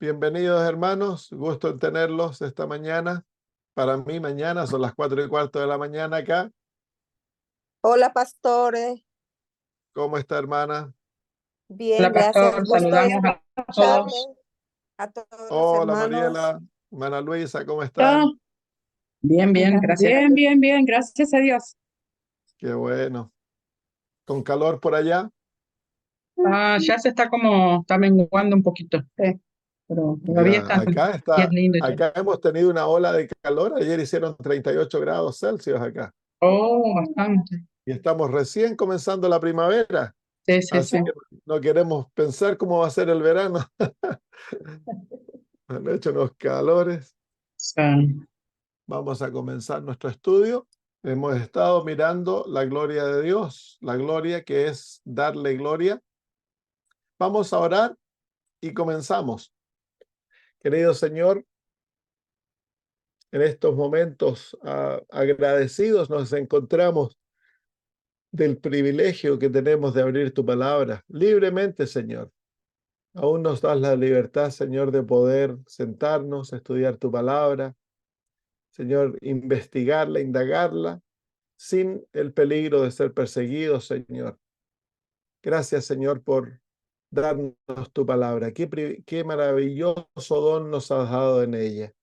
Bienvenidos hermanos, gusto en tenerlos esta mañana. Para mí mañana son las 4:15 de la mañana acá. Hola, pastores. ¿Cómo está hermana? Bien, Hola, gracias. pastor, Gusto en saludamos a escucharle todos. a todos los Hola hermanos. Mariela, hermana Luisa, ¿cómo Ah, están? bien, bien, gracias. Bien, gracias a Dios. Qué bueno. ¿Con calor por allá? Ya se está menguando un poquito, pero todavía Ya, están días lindos. acá hemos tenido una ola de calor. Ayer hicieron 38 grados Celsius acá. Oh, bastante. Y estamos recién comenzando la primavera. Sí, sí, Así sí. que no queremos pensar cómo va a ser el verano. Han hecho unos calores. Sí. Vamos a comenzar nuestro estudio. Hemos estado mirando la gloria de Dios, la gloria que es darle gloria. Vamos a orar y comenzamos. Querido Señor, en estos momentos agradecidos nos encontramos del privilegio que tenemos de abrir tu palabra libremente, Señor. Aún nos das la libertad, Señor, de poder sentarnos, estudiar tu palabra, Señor, investigarla, indagarla, sin el peligro de ser perseguidos, Señor. Gracias, Señor, por darnos tu palabra. Qué maravilloso don nos has dado en ella.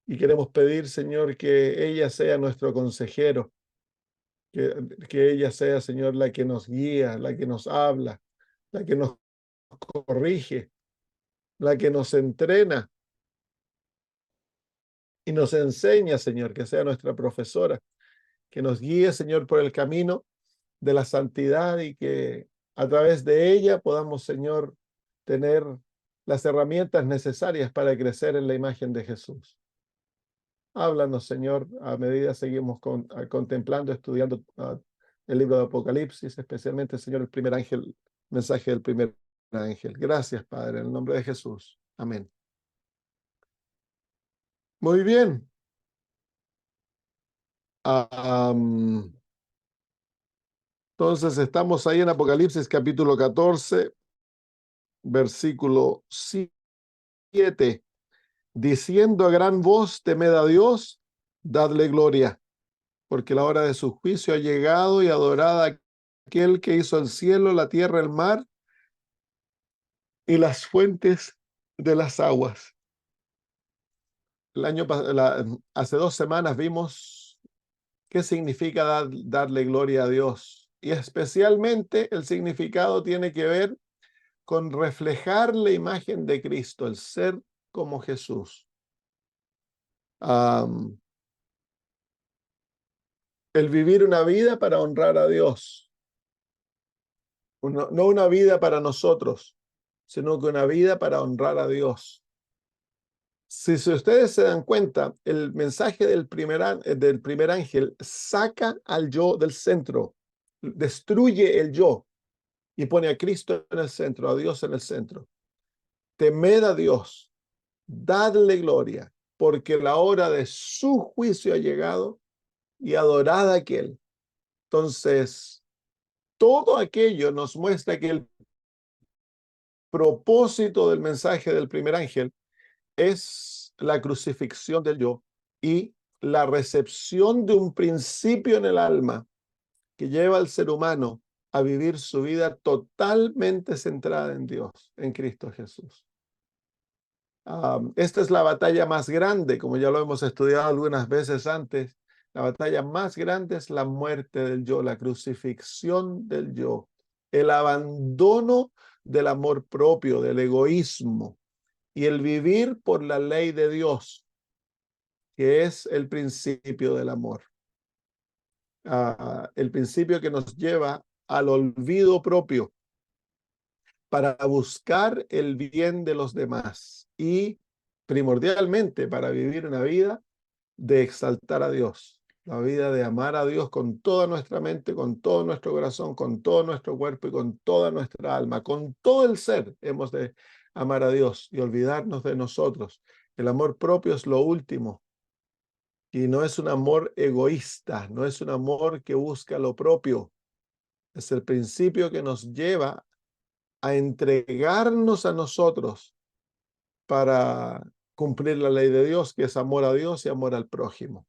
Y queremos pedir, Señor, que ella sea nuestro consejero, que ella sea, Señor, la que nos guía, la que nos habla, la que nos corrige, la que nos entrena y nos enseña, Señor, que sea nuestra profesora, que nos guíe, Señor, por el camino de la santidad y que a través de ella podamos, Señor, tener las herramientas necesarias para crecer en la imagen de Jesús. Háblanos, Señor, a medida seguimos contemplando, estudiando el libro de Apocalipsis, especialmente, Señor, el primer ángel, mensaje del primer ángel. Gracias, Padre, en el nombre de Jesús. Amén. Muy bien. Entonces estamos ahí en Apocalipsis capítulo 14, versículo 7. Diciendo a gran voz, temed a Dios, dadle gloria, porque la hora de su juicio ha llegado y adorad a aquel que hizo el cielo, la tierra, el mar y las fuentes de las aguas. Hace 2 semanas vimos qué significa darle gloria a Dios. Y especialmente el significado tiene que ver con reflejar la imagen de Cristo, el ser como Jesús. El vivir una vida para honrar a Dios. No una vida para nosotros, sino que una vida para honrar a Dios. Si ustedes se dan cuenta, el mensaje del primer ángel saca al yo del centro, destruye el yo y pone a Cristo en el centro, a Dios en el centro. Temed a Dios, dadle gloria, porque la hora de su juicio ha llegado y adorad a aquel. Entonces, todo aquello nos muestra que el propósito del mensaje del primer ángel es la crucifixión del yo y la recepción de un principio en el alma que lleva al ser humano a vivir su vida totalmente centrada en Dios, en Cristo Jesús. Esta es la batalla más grande, como ya lo hemos estudiado algunas veces antes. La batalla más grande es la muerte del yo, la crucifixión del yo, el abandono del amor propio, del egoísmo y el vivir por la ley de Dios, que es el principio del amor. El principio que nos lleva al olvido propio para buscar el bien de los demás y primordialmente para vivir una vida de exaltar a Dios, la vida de amar a Dios con toda nuestra mente, con todo nuestro corazón, con todo nuestro cuerpo y con toda nuestra alma, con todo el ser hemos de amar a Dios y olvidarnos de nosotros. El amor propio es lo último y no es un amor egoísta, no es un amor que busca lo propio, es el principio que nos lleva a entregarnos a nosotros para cumplir la ley de Dios, que es amor a Dios y amor al prójimo.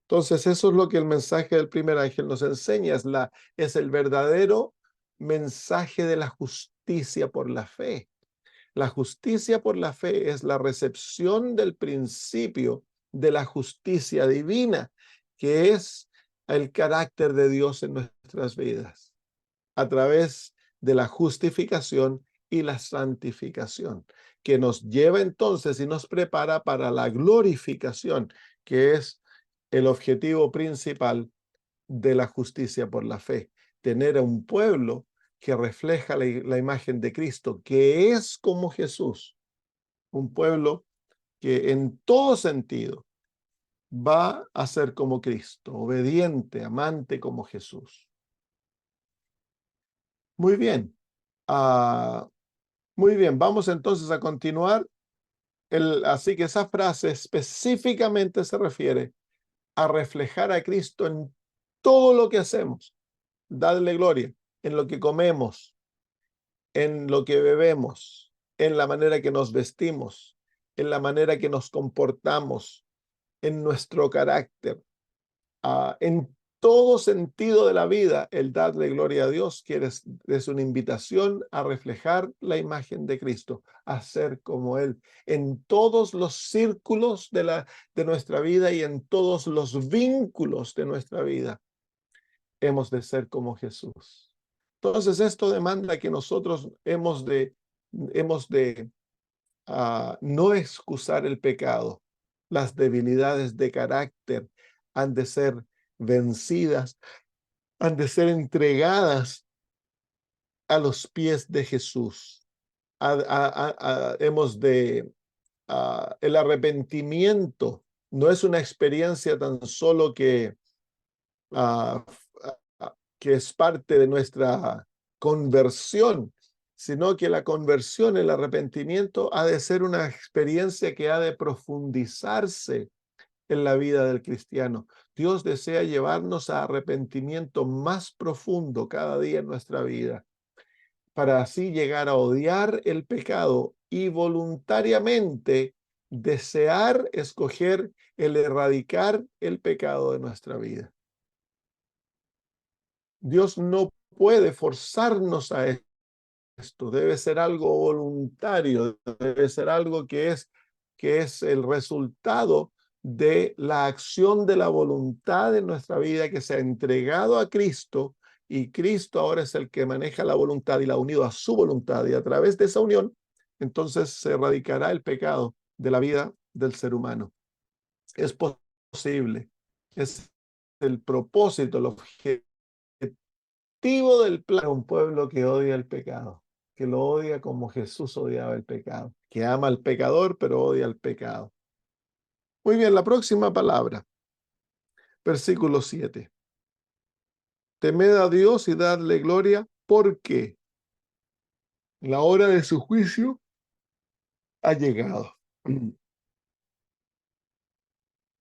Entonces, eso es lo que el mensaje del primer ángel nos enseña, es el verdadero mensaje de la justicia por la fe. La justicia por la fe es la recepción del principio de la justicia divina, que es el carácter de Dios en nuestras vidas, a través de la justificación y la santificación, que nos lleva entonces y nos prepara para la glorificación, que es el objetivo principal de la justicia por la fe. Tener a un pueblo que refleja la imagen de Cristo, que es como Jesús. Un pueblo que en todo sentido va a ser como Cristo, obediente, amante como Jesús. Muy bien. Muy bien, vamos entonces a continuar. Así que esa frase específicamente se refiere a reflejar a Cristo en todo lo que hacemos. Dadle gloria en lo que comemos, en lo que bebemos, en la manera que nos vestimos, en la manera que nos comportamos, en nuestro carácter, en todo sentido de la vida. El darle gloria a Dios es una invitación a reflejar la imagen de Cristo, a ser como Él, en todos los círculos de nuestra vida y en todos los vínculos de nuestra vida. Hemos de ser como Jesús. Entonces, esto demanda que nosotros hemos de no excusar el pecado. Las debilidades de carácter han de ser vencidas, han de ser entregadas a los pies de Jesús. El arrepentimiento no es una experiencia tan solo que es parte de nuestra conversión, sino que la conversión, el arrepentimiento, ha de ser una experiencia que ha de profundizarse en la vida del cristiano. Dios desea llevarnos a arrepentimiento más profundo cada día en nuestra vida, para así llegar a odiar el pecado y voluntariamente desear escoger el erradicar el pecado de nuestra vida. Dios no puede forzarnos a esto, debe ser algo voluntario, debe ser algo que es el resultado de la acción de la voluntad en nuestra vida, que se ha entregado a Cristo, y Cristo ahora es el que maneja la voluntad y la ha unido a su voluntad, y a través de esa unión entonces se erradicará el pecado de la vida del ser humano. Es posible, es el propósito, el objetivo del plan, un pueblo que odia el pecado, que lo odia como Jesús odiaba el pecado, que ama al pecador pero odia el pecado. Muy bien, la próxima palabra, versículo 7. Temed a Dios y dadle gloria, porque la hora de su juicio ha llegado.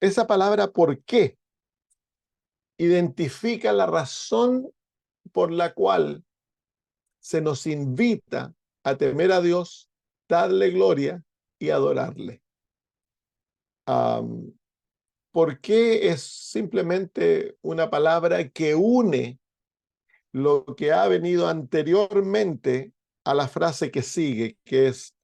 Esa palabra ¿por qué? Identifica la razón por la cual se nos invita a temer a Dios, darle gloria y adorarle. ¿Por qué es simplemente una palabra que une lo que ha venido anteriormente a la frase que sigue, que es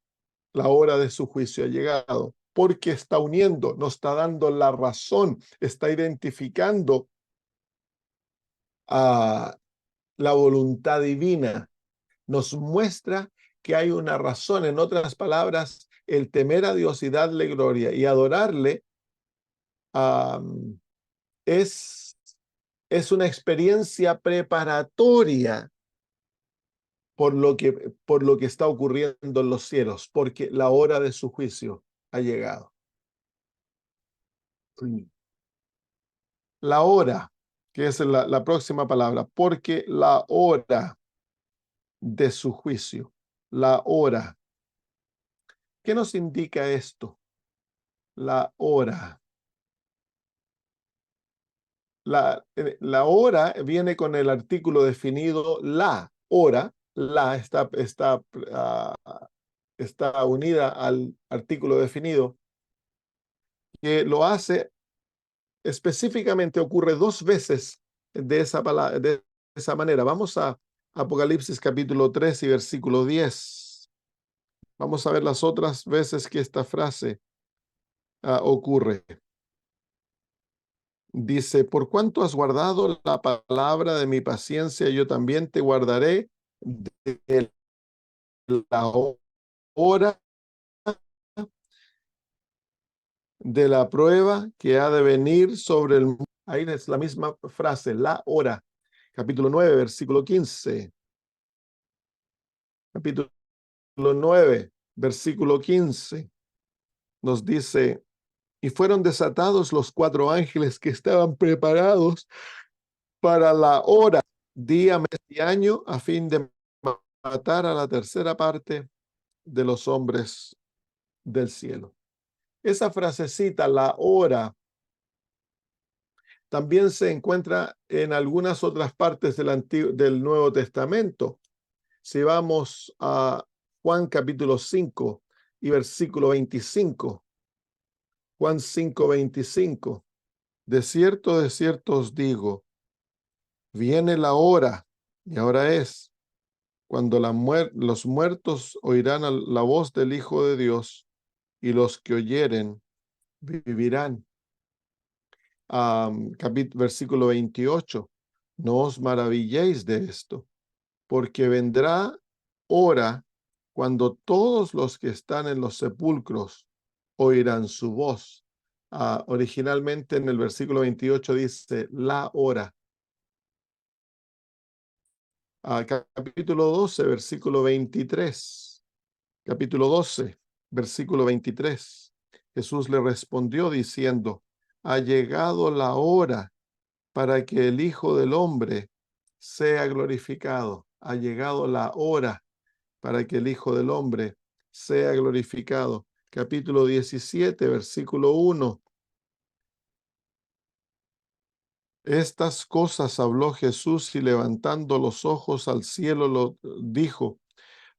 la hora de su juicio ha llegado? Porque está uniendo, nos está dando la razón, está identificando a la voluntad divina, nos muestra que hay una razón. En otras palabras, el temer a Dios y darle gloria y adorarle es una experiencia preparatoria por lo que está ocurriendo en los cielos, porque la hora de su juicio ha llegado. La hora, que es la próxima palabra, porque la hora de su juicio, la hora. ¿Qué nos indica esto? La hora. La hora viene con el artículo definido la hora. La está está unida al artículo definido, que lo hace específicamente, ocurre 2 veces de esa manera. Vamos a Apocalipsis capítulo 3 y versículo 10. Vamos a ver las otras veces que esta frase ocurre. Dice, por cuanto has guardado la palabra de mi paciencia, yo también te guardaré de la hora de la prueba que ha de venir sobre el mundo. Ahí es la misma frase, la hora. Capítulo 9, versículo 15. Capítulo 9, versículo 15. Nos dice, y fueron desatados los 4 ángeles que estaban preparados para la hora, día, mes y año, a fin de matar a la tercera parte de los hombres del cielo. Esa frasecita, la hora, también se encuentra en algunas otras partes del Nuevo Testamento. Si vamos a Juan capítulo 5 y versículo 25. Juan 5, 25. De cierto os digo, viene la hora, y ahora es, cuando los muertos oirán la voz del Hijo de Dios, y los que oyeren vivirán. Versículo 28. No os maravilléis de esto, porque vendrá hora cuando todos los que están en los sepulcros oirán su voz. Originalmente en el versículo 28 dice la hora. Capítulo 12, versículo 23. Capítulo 12, versículo 23. Jesús le respondió diciendo, ha llegado la hora para que el Hijo del Hombre sea glorificado. Ha llegado la hora para que el Hijo del Hombre sea glorificado. Capítulo 17, versículo 1. Estas cosas habló Jesús y levantando los ojos al cielo lo dijo,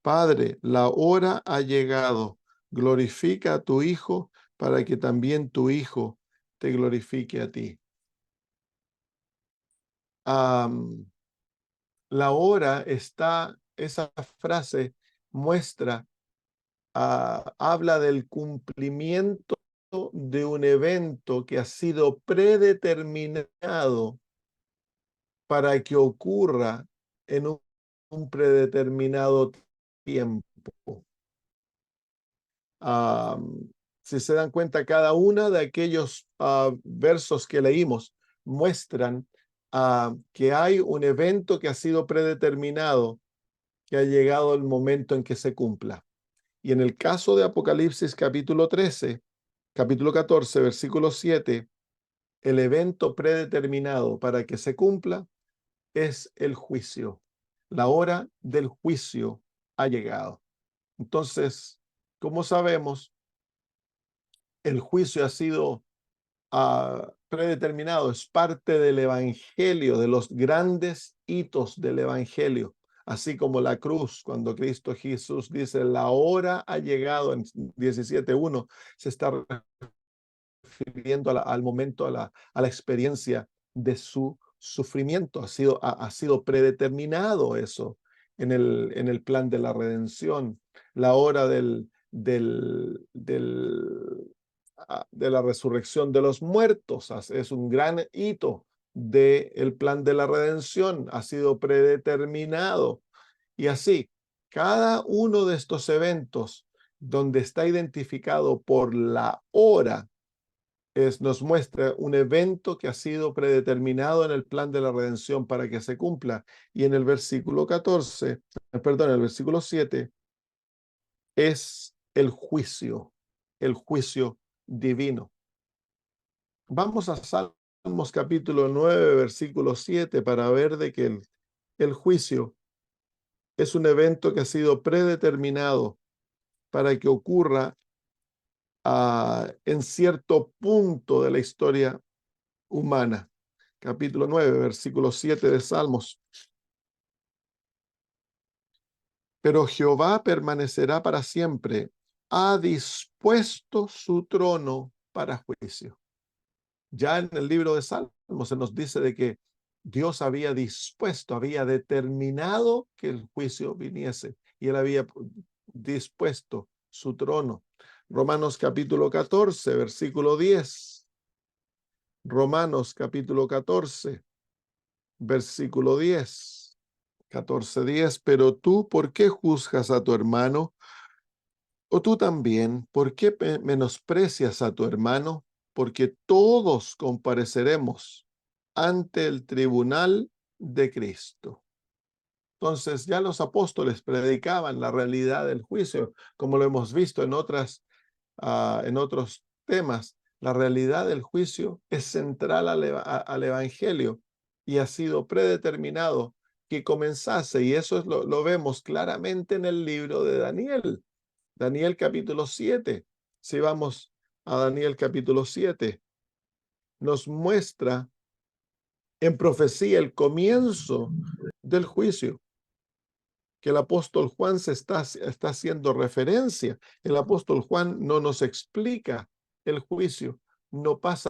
Padre, la hora ha llegado, glorifica a tu Hijo para que también tu Hijo te glorifique a ti. La hora está, esa frase muestra, habla del cumplimiento de un evento que ha sido predeterminado para que ocurra en un predeterminado tiempo. Si se dan cuenta, cada una de aquellos versos que leímos muestran que hay un evento que ha sido predeterminado, que ha llegado el momento en que se cumpla. Y en el caso de Apocalipsis capítulo 13, capítulo 14, versículo 7, el evento predeterminado para que se cumpla es el juicio. La hora del juicio ha llegado. Entonces, como sabemos, el juicio ha sido predeterminado, es parte del Evangelio, de los grandes hitos del Evangelio, así como la cruz, cuando Cristo Jesús dice, la hora ha llegado, en 17:1, se está refiriendo al momento, a la experiencia de su sufrimiento. Ha sido predeterminado eso en el plan de la redención. La hora de la resurrección de los muertos es un gran hito del plan de la redención. Ha sido predeterminado. Y así, cada uno de estos eventos donde está identificado por la hora, nos muestra un evento que ha sido predeterminado en el plan de la redención para que se cumpla. Y en el versículo 7, es el juicio divino. Vamos a Salmos capítulo 9, versículo 7, para ver de que el juicio es un evento que ha sido predeterminado para que ocurra en cierto punto de la historia humana. Capítulo 9, versículo 7 de Salmos. pero Jehová permanecerá para siempre. Ha dispuesto su trono para juicio. Ya en el libro de Salmos se nos dice de que Dios había dispuesto, había determinado que el juicio viniese y él había dispuesto su trono. Romanos capítulo 14, versículo 10. Romanos capítulo 14, versículo 10. 14:10. Pero tú, ¿por qué juzgas a tu hermano? O tú también, ¿por qué menosprecias a tu hermano? Porque todos compareceremos ante el tribunal de Cristo. Entonces ya los apóstoles predicaban la realidad del juicio, como lo hemos visto en otros temas. La realidad del juicio es central al Evangelio y ha sido predeterminado que comenzase, y eso lo vemos claramente en el libro de Daniel. Daniel capítulo 7. Si vamos a Daniel capítulo 7, nos muestra en profecía el comienzo del juicio, que el apóstol Juan está haciendo referencia. El apóstol Juan no nos explica el juicio, no pasa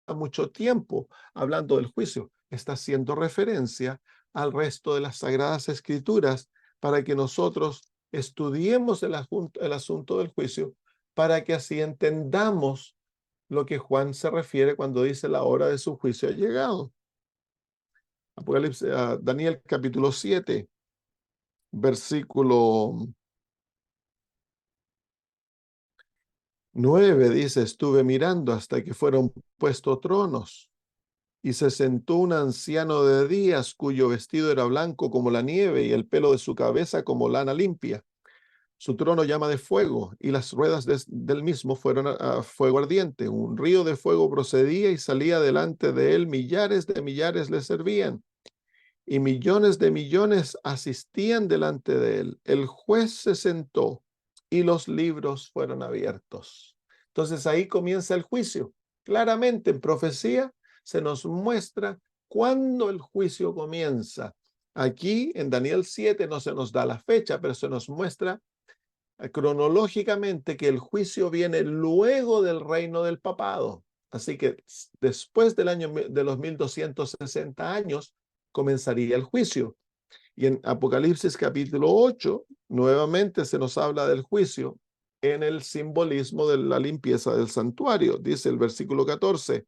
mucho tiempo hablando del juicio, está haciendo referencia al resto de las Sagradas Escrituras para que nosotros estudiemos el asunto del juicio, para que así entendamos lo que Juan se refiere cuando dice la hora de su juicio ha llegado. Apocalipsis, Daniel capítulo 7. Versículo 9 dice, estuve mirando hasta que fueron puestos tronos y se sentó un anciano de días cuyo vestido era blanco como la nieve y el pelo de su cabeza como lana limpia. Su trono llama de fuego y las ruedas del mismo fueron a fuego ardiente. Un río de fuego procedía y salía delante de él. Millares de millares le servían. Y millones de millones asistían delante de él. El juez se sentó y los libros fueron abiertos. Entonces ahí comienza el juicio. Claramente en profecía se nos muestra cuándo el juicio comienza. Aquí en Daniel 7 no se nos da la fecha, pero se nos muestra cronológicamente que el juicio viene luego del reino del papado. Así que después del año de los 1260 años, comenzaría el juicio. Y en Apocalipsis capítulo 8, nuevamente se nos habla del juicio en el simbolismo de la limpieza del santuario. Dice el versículo 14,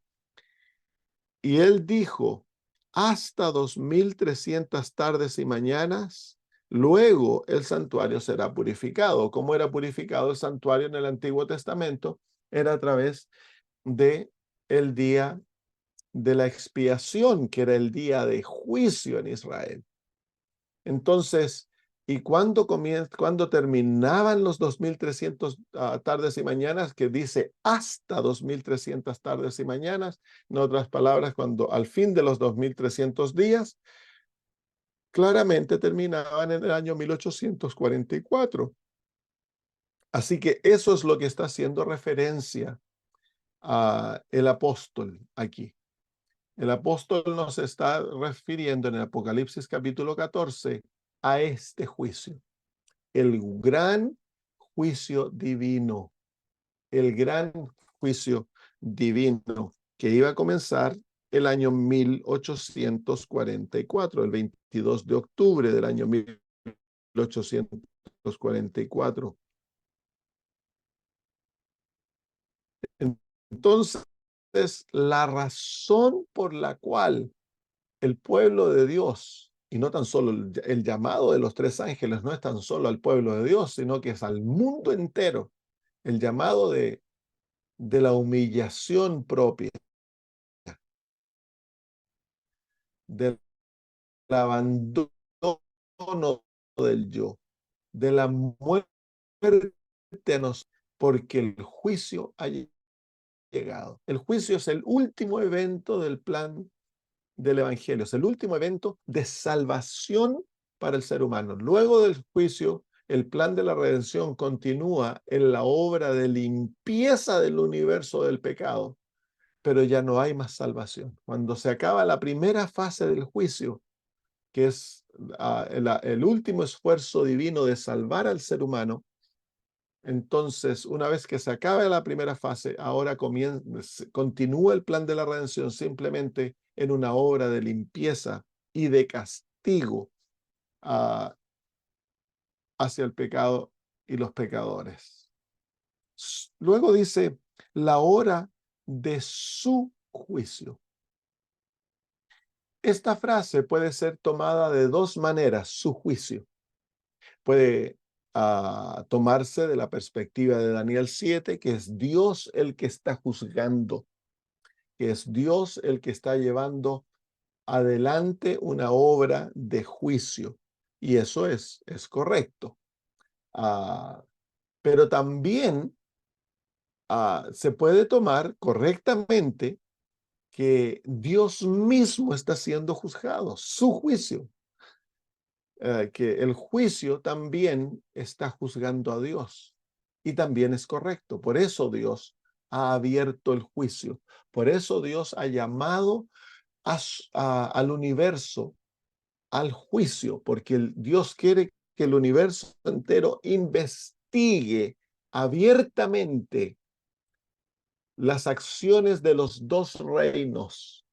y él dijo, hasta 2300 tardes y mañanas, luego el santuario será purificado. ¿Cómo era purificado el santuario en el Antiguo Testamento? Era a través de el día de la expiación, que era el día de juicio en Israel. Entonces, ¿y cuándo terminaban los 2300 tardes y mañanas? Que dice hasta 2300 tardes y mañanas. En otras palabras, cuando al fin de los 2300 días, claramente terminaban en el año 1844. Así que eso es lo que está haciendo referencia el apóstol aquí. El apóstol nos está refiriendo en el Apocalipsis capítulo 14 a este juicio, el gran juicio divino, el gran juicio divino que iba a comenzar el año 1844, el 22 de octubre del año 1844. Entonces, la razón por la cual el pueblo de Dios, y no tan solo el llamado de los tres ángeles, no es tan solo al pueblo de Dios, sino que es al mundo entero, el llamado de la humillación propia, del abandono del yo, de la muerte a nosotros, porque el juicio ha llegado. El juicio es el último evento del plan del Evangelio, es el último evento de salvación para el ser humano. Luego del juicio, el plan de la redención continúa en la obra de limpieza del universo del pecado, pero ya no hay más salvación. Cuando se acaba la primera fase del juicio, que es el último esfuerzo divino de salvar al ser humano, entonces, una vez que se acabe la primera fase, ahora continúa el plan de la redención simplemente en una obra de limpieza y de castigo hacia el pecado y los pecadores. Luego dice, la hora de su juicio. Esta frase puede ser tomada de dos maneras, su juicio. Puede tomarse de la perspectiva de Daniel 7, que es Dios el que está juzgando, que es Dios el que está llevando adelante una obra de juicio. Y eso es correcto. Pero también se puede tomar correctamente que Dios mismo está siendo juzgado, su juicio. Que el juicio también está juzgando a Dios y también es correcto. Por eso Dios ha abierto el juicio. Por eso Dios ha llamado al universo al juicio, porque Dios quiere que el universo entero investigue abiertamente las acciones de los dos reinos,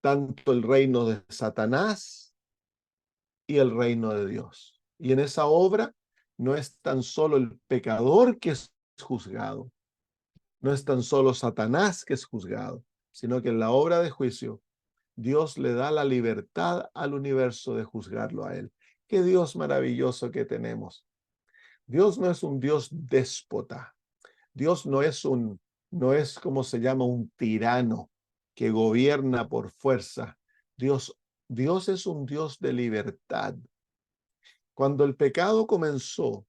tanto el reino de Satanás y el reino de Dios. Y en esa obra no es tan solo el pecador que es juzgado, no es tan solo Satanás que es juzgado, sino que en la obra de juicio Dios le da la libertad al universo de juzgarlo a él. Qué Dios maravilloso que tenemos. Dios no es un Dios déspota. Dios no es como se llama un tirano que gobierna por fuerza. Dios es un Dios de libertad. Cuando el pecado comenzó,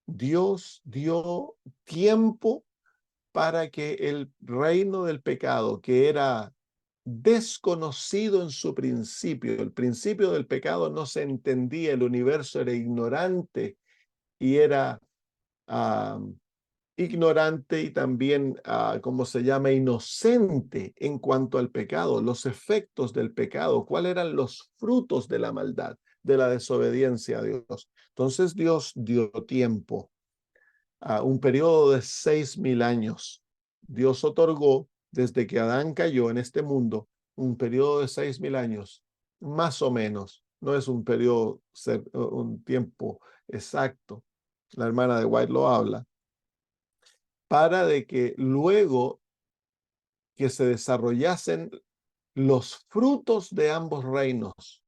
Dios dio tiempo para que el reino del pecado, que era desconocido en su principio, el principio del pecado no se entendía, el universo era ignorante y era ignorante y también, ¿cómo se llama? Inocente en cuanto al pecado, los efectos del pecado, cuáles eran los frutos de la maldad, de la desobediencia a Dios. Entonces Dios dio tiempo, un periodo de 6,000 años. Dios otorgó, desde que Adán cayó en este mundo, un periodo de 6,000 años, más o menos. No es un periodo, un tiempo exacto. La hermana de White lo habla. Para de que luego que se desarrollasen los frutos de ambos reinos,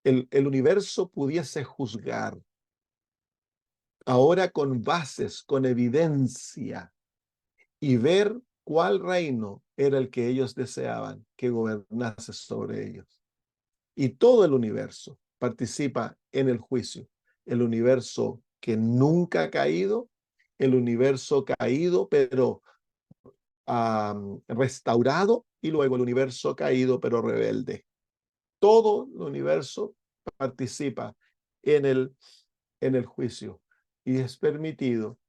el universo pudiese juzgar, ahora con bases, con evidencia, y ver cuál reino era el que ellos deseaban que gobernase sobre ellos. Y todo el universo participa en el juicio. El universo que nunca ha caído, el universo caído, pero restaurado, y luego el universo caído pero rebelde. Todo el universo participa en el juicio y es permitido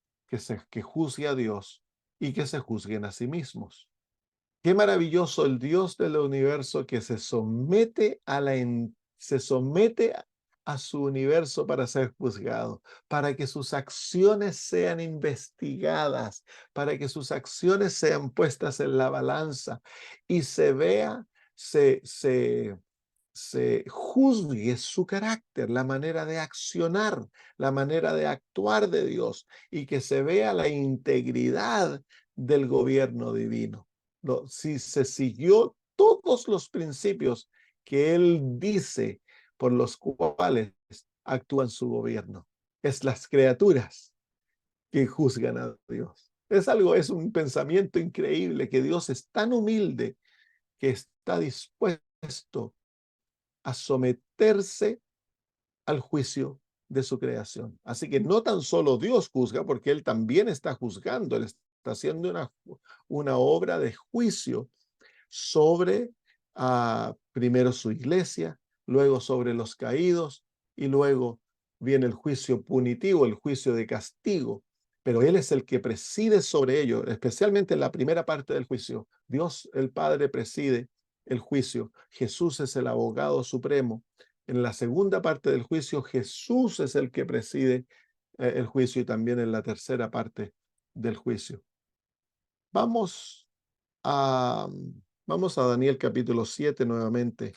que juzgue a Dios y que se juzguen a sí mismos. Qué maravilloso el Dios del universo que se somete a su universo para ser juzgado, para que sus acciones sean investigadas, para que sus acciones sean puestas en la balanza y se vea, se juzgue su carácter, la manera de accionar, la manera de actuar de Dios, y que se vea la integridad del gobierno divino. Si se siguió todos los principios que él dice por los cuales actúa en su gobierno. Es las criaturas que juzgan a Dios. Es un pensamiento increíble, que Dios es tan humilde que está dispuesto a someterse al juicio de su creación. Así que no tan solo Dios juzga, porque él también está juzgando, él está haciendo una obra de juicio sobre primero su iglesia, luego sobre los caídos, y luego viene el juicio punitivo, el juicio de castigo. Pero él es el que preside sobre ello, especialmente en la primera parte del juicio. Dios el Padre preside el juicio. Jesús es el abogado supremo. En la segunda parte del juicio, Jesús es el que preside el juicio, y también en la tercera parte del juicio. Vamos a Daniel capítulo 7 nuevamente.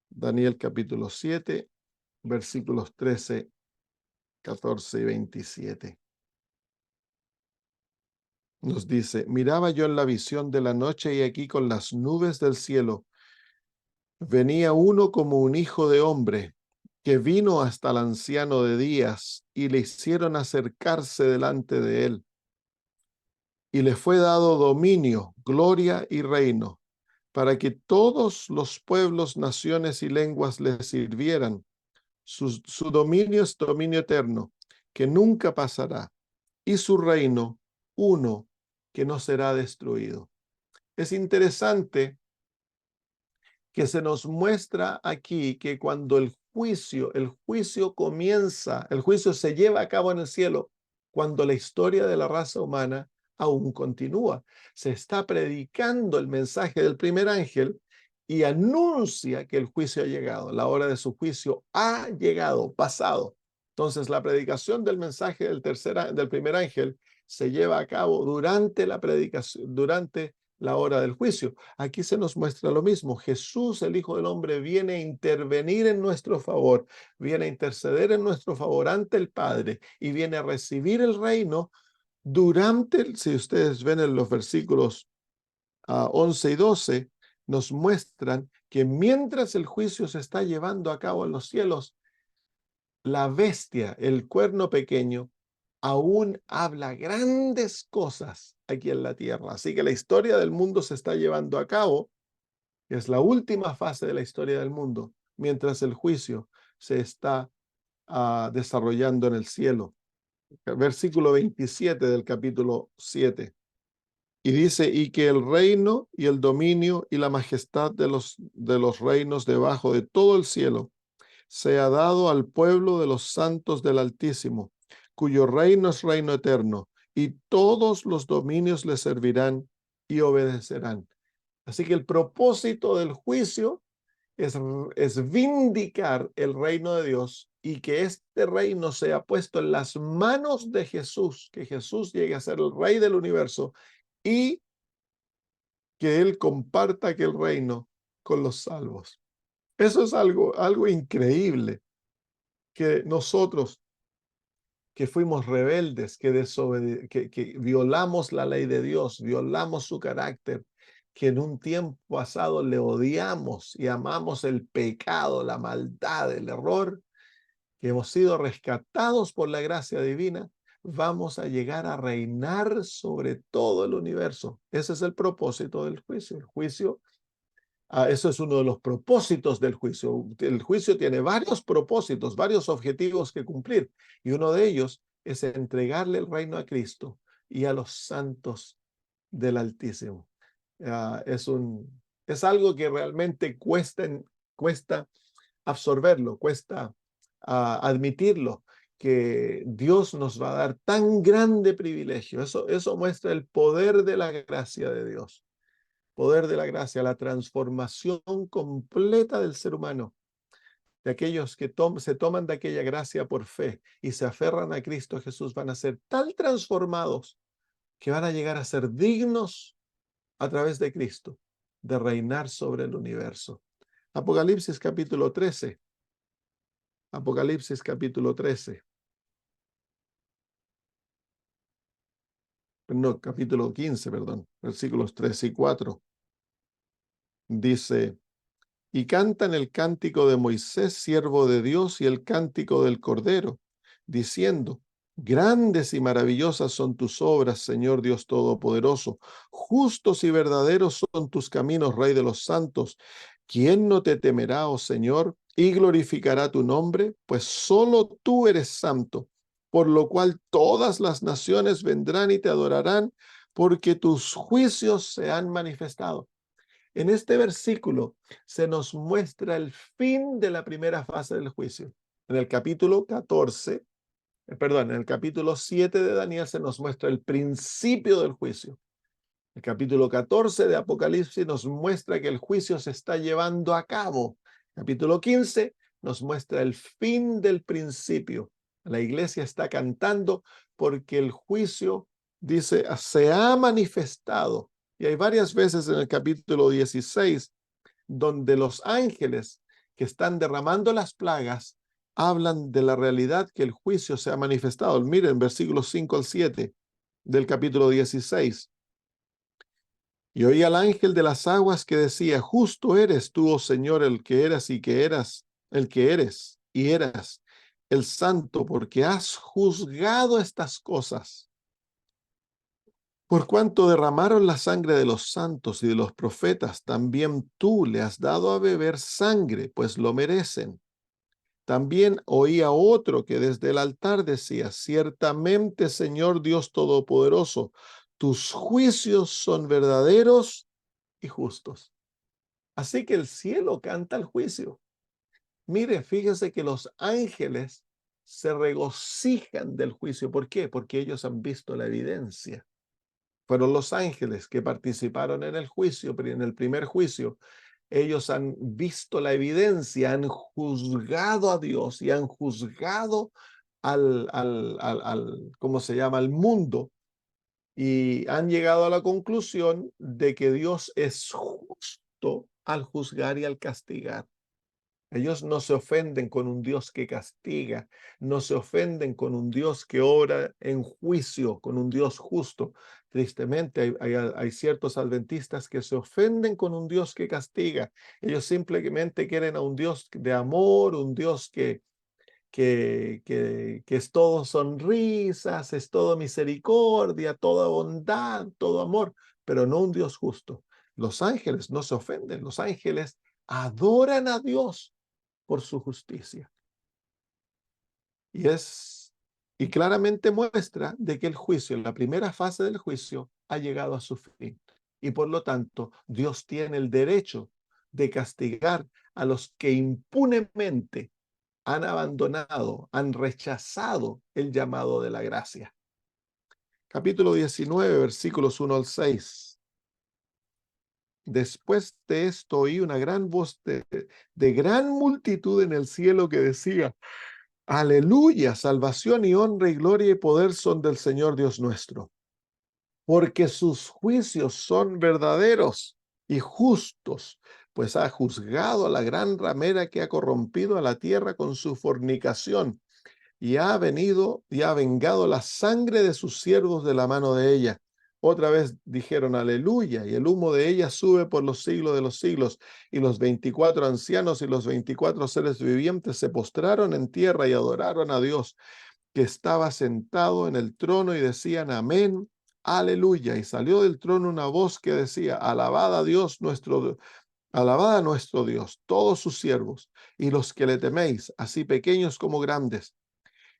Daniel capítulo 7, versículos 13, 14 y 27. Nos dice: miraba yo en la visión de la noche, y aquí con las nubes del cielo venía uno como un hijo de hombre, que vino hasta el anciano de días, y le hicieron acercarse delante de él. Y le fue dado dominio, gloria y reino, para que todos los pueblos, naciones y lenguas le sirvieran. Su dominio es dominio eterno, que nunca pasará, y su reino uno, que no será destruido. Es interesante que se nos muestra aquí que cuando el juicio comienza, el juicio se lleva a cabo en el cielo, cuando la historia de la raza humana aún continúa. Se está predicando el mensaje del primer ángel y anuncia que el juicio ha llegado, la hora de su juicio ha llegado, pasado. Entonces, la predicación del mensaje del primer ángel se lleva a cabo durante la predicación, durante la hora del juicio. Aquí se nos muestra lo mismo. Jesús, el Hijo del Hombre, viene a intervenir en nuestro favor, viene a interceder en nuestro favor ante el Padre, y viene a recibir el reino durante, si ustedes ven en los versículos 11 y 12, nos muestran que mientras el juicio se está llevando a cabo en los cielos, la bestia, el cuerno pequeño, aún habla grandes cosas aquí en la tierra. Así que la historia del mundo se está llevando a cabo. Es la última fase de la historia del mundo, mientras el juicio se está desarrollando en el cielo. Versículo 27 del capítulo 7. Y dice: y que el reino y el dominio y la majestad de los reinos debajo de todo el cielo sea dado al pueblo de los santos del Altísimo, cuyo reino es reino eterno, y todos los dominios le servirán y obedecerán. Así que el propósito del juicio es vindicar el reino de Dios, y que este reino sea puesto en las manos de Jesús, que Jesús llegue a ser el rey del universo, y que Él comparta aquel reino con los salvos. Eso es algo increíble, que nosotros que fuimos rebeldes, que violamos la ley de Dios, violamos su carácter, que en un tiempo pasado le odiamos y amamos el pecado, la maldad, el error, que hemos sido rescatados por la gracia divina, vamos a llegar a reinar sobre todo el universo. Ese es el propósito del juicio. El juicio, eso es uno de los propósitos del juicio. El juicio tiene varios propósitos, varios objetivos que cumplir, y uno de ellos es entregarle el reino a Cristo y a los santos del Altísimo. Es algo que realmente cuesta absorberlo, cuesta admitirlo, que Dios nos va a dar tan grande privilegio. Eso muestra el poder de la gracia de Dios. Poder de la gracia, la transformación completa del ser humano, de aquellos que se toman de aquella gracia por fe y se aferran a Cristo Jesús, van a ser tan transformados que van a llegar a ser dignos a través de Cristo de reinar sobre el universo. Apocalipsis capítulo 13. Apocalipsis capítulo 13. No, capítulo 15, perdón, versículos 3 y 4. Dice: y cantan el cántico de Moisés, siervo de Dios, y el cántico del Cordero, diciendo: grandes y maravillosas son tus obras, Señor Dios Todopoderoso. Justos y verdaderos son tus caminos, Rey de los santos. ¿Quién no te temerá, oh Señor, y glorificará tu nombre? Pues solo tú eres santo, por lo cual todas las naciones vendrán y te adorarán, porque tus juicios se han manifestado. En este versículo se nos muestra el fin de la primera fase del juicio. En el capítulo 7 de Daniel se nos muestra el principio del juicio. El capítulo 14 de Apocalipsis nos muestra que el juicio se está llevando a cabo. Capítulo 15 nos muestra el fin del principio. La iglesia está cantando porque el juicio, dice, se ha manifestado. Y hay varias veces en el capítulo 16 donde los ángeles que están derramando las plagas hablan de la realidad que el juicio se ha manifestado. Miren, versículos 5 al 7 del capítulo 16. Y oí al ángel de las aguas que decía: justo eres tú, oh Señor, el que eras y que eras, el que eres y eras, el santo, porque has juzgado estas cosas. Por cuanto derramaron la sangre de los santos y de los profetas, también tú le has dado a beber sangre, pues lo merecen. También oí a otro que desde el altar decía: ciertamente, Señor Dios Todopoderoso, tus juicios son verdaderos y justos. Así que el cielo canta el juicio. Mire, fíjese que los ángeles se regocijan del juicio. ¿Por qué? Porque ellos han visto la evidencia. Fueron los ángeles que participaron en el juicio, pero en el primer juicio. Ellos han visto la evidencia, han juzgado a Dios y han juzgado ¿cómo se llama?, al mundo. Y han llegado a la conclusión de que Dios es justo al juzgar y al castigar. Ellos no se ofenden con un Dios que castiga, no se ofenden con un Dios que obra en juicio, con un Dios justo. Tristemente, hay ciertos adventistas que se ofenden con un Dios que castiga. Ellos simplemente quieren a un Dios de amor, un Dios que es todo sonrisas, es todo misericordia, toda bondad, todo amor, pero no un Dios justo. Los ángeles no se ofenden, los ángeles adoran a Dios por su justicia. Y claramente muestra de que el juicio, la primera fase del juicio, ha llegado a su fin. Y por lo tanto, Dios tiene el derecho de castigar a los que impunemente han abandonado, han rechazado el llamado de la gracia. Capítulo 19, versículos 1 al 6. Después de esto oí una gran voz de gran multitud en el cielo que decía: aleluya, salvación y honra y gloria y poder son del Señor Dios nuestro, porque sus juicios son verdaderos y justos, pues ha juzgado a la gran ramera que ha corrompido a la tierra con su fornicación, y ha venido y ha vengado la sangre de sus siervos de la mano de ella. Otra vez dijeron aleluya, y el humo de ella sube por los siglos de los siglos. Y los 24 ancianos y los 24 seres vivientes se postraron en tierra y adoraron a Dios, que estaba sentado en el trono, y decían amén, aleluya. Y salió del trono una voz que decía: alabad a Dios alabad a nuestro Dios, todos sus siervos, y los que le teméis, así pequeños como grandes.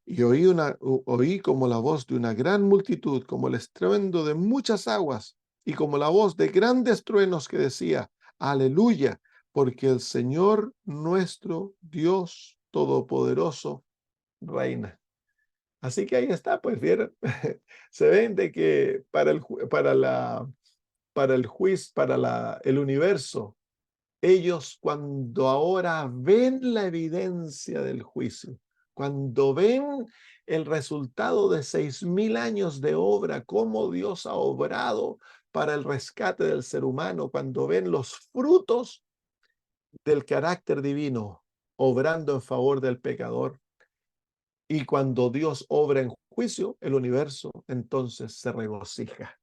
Y oí como la voz de una gran multitud, como el estruendo de muchas aguas, y como la voz de grandes truenos que decía: aleluya, porque el Señor nuestro Dios Todopoderoso reina. Así que ahí está, pues vieron, se ven de que el universo, ellos cuando ahora ven la evidencia del juicio, cuando ven el resultado de 6,000 años de obra, cómo Dios ha obrado para el rescate del ser humano, cuando ven los frutos del carácter divino obrando en favor del pecador, y cuando Dios obra en juicio, el universo entonces se regocija.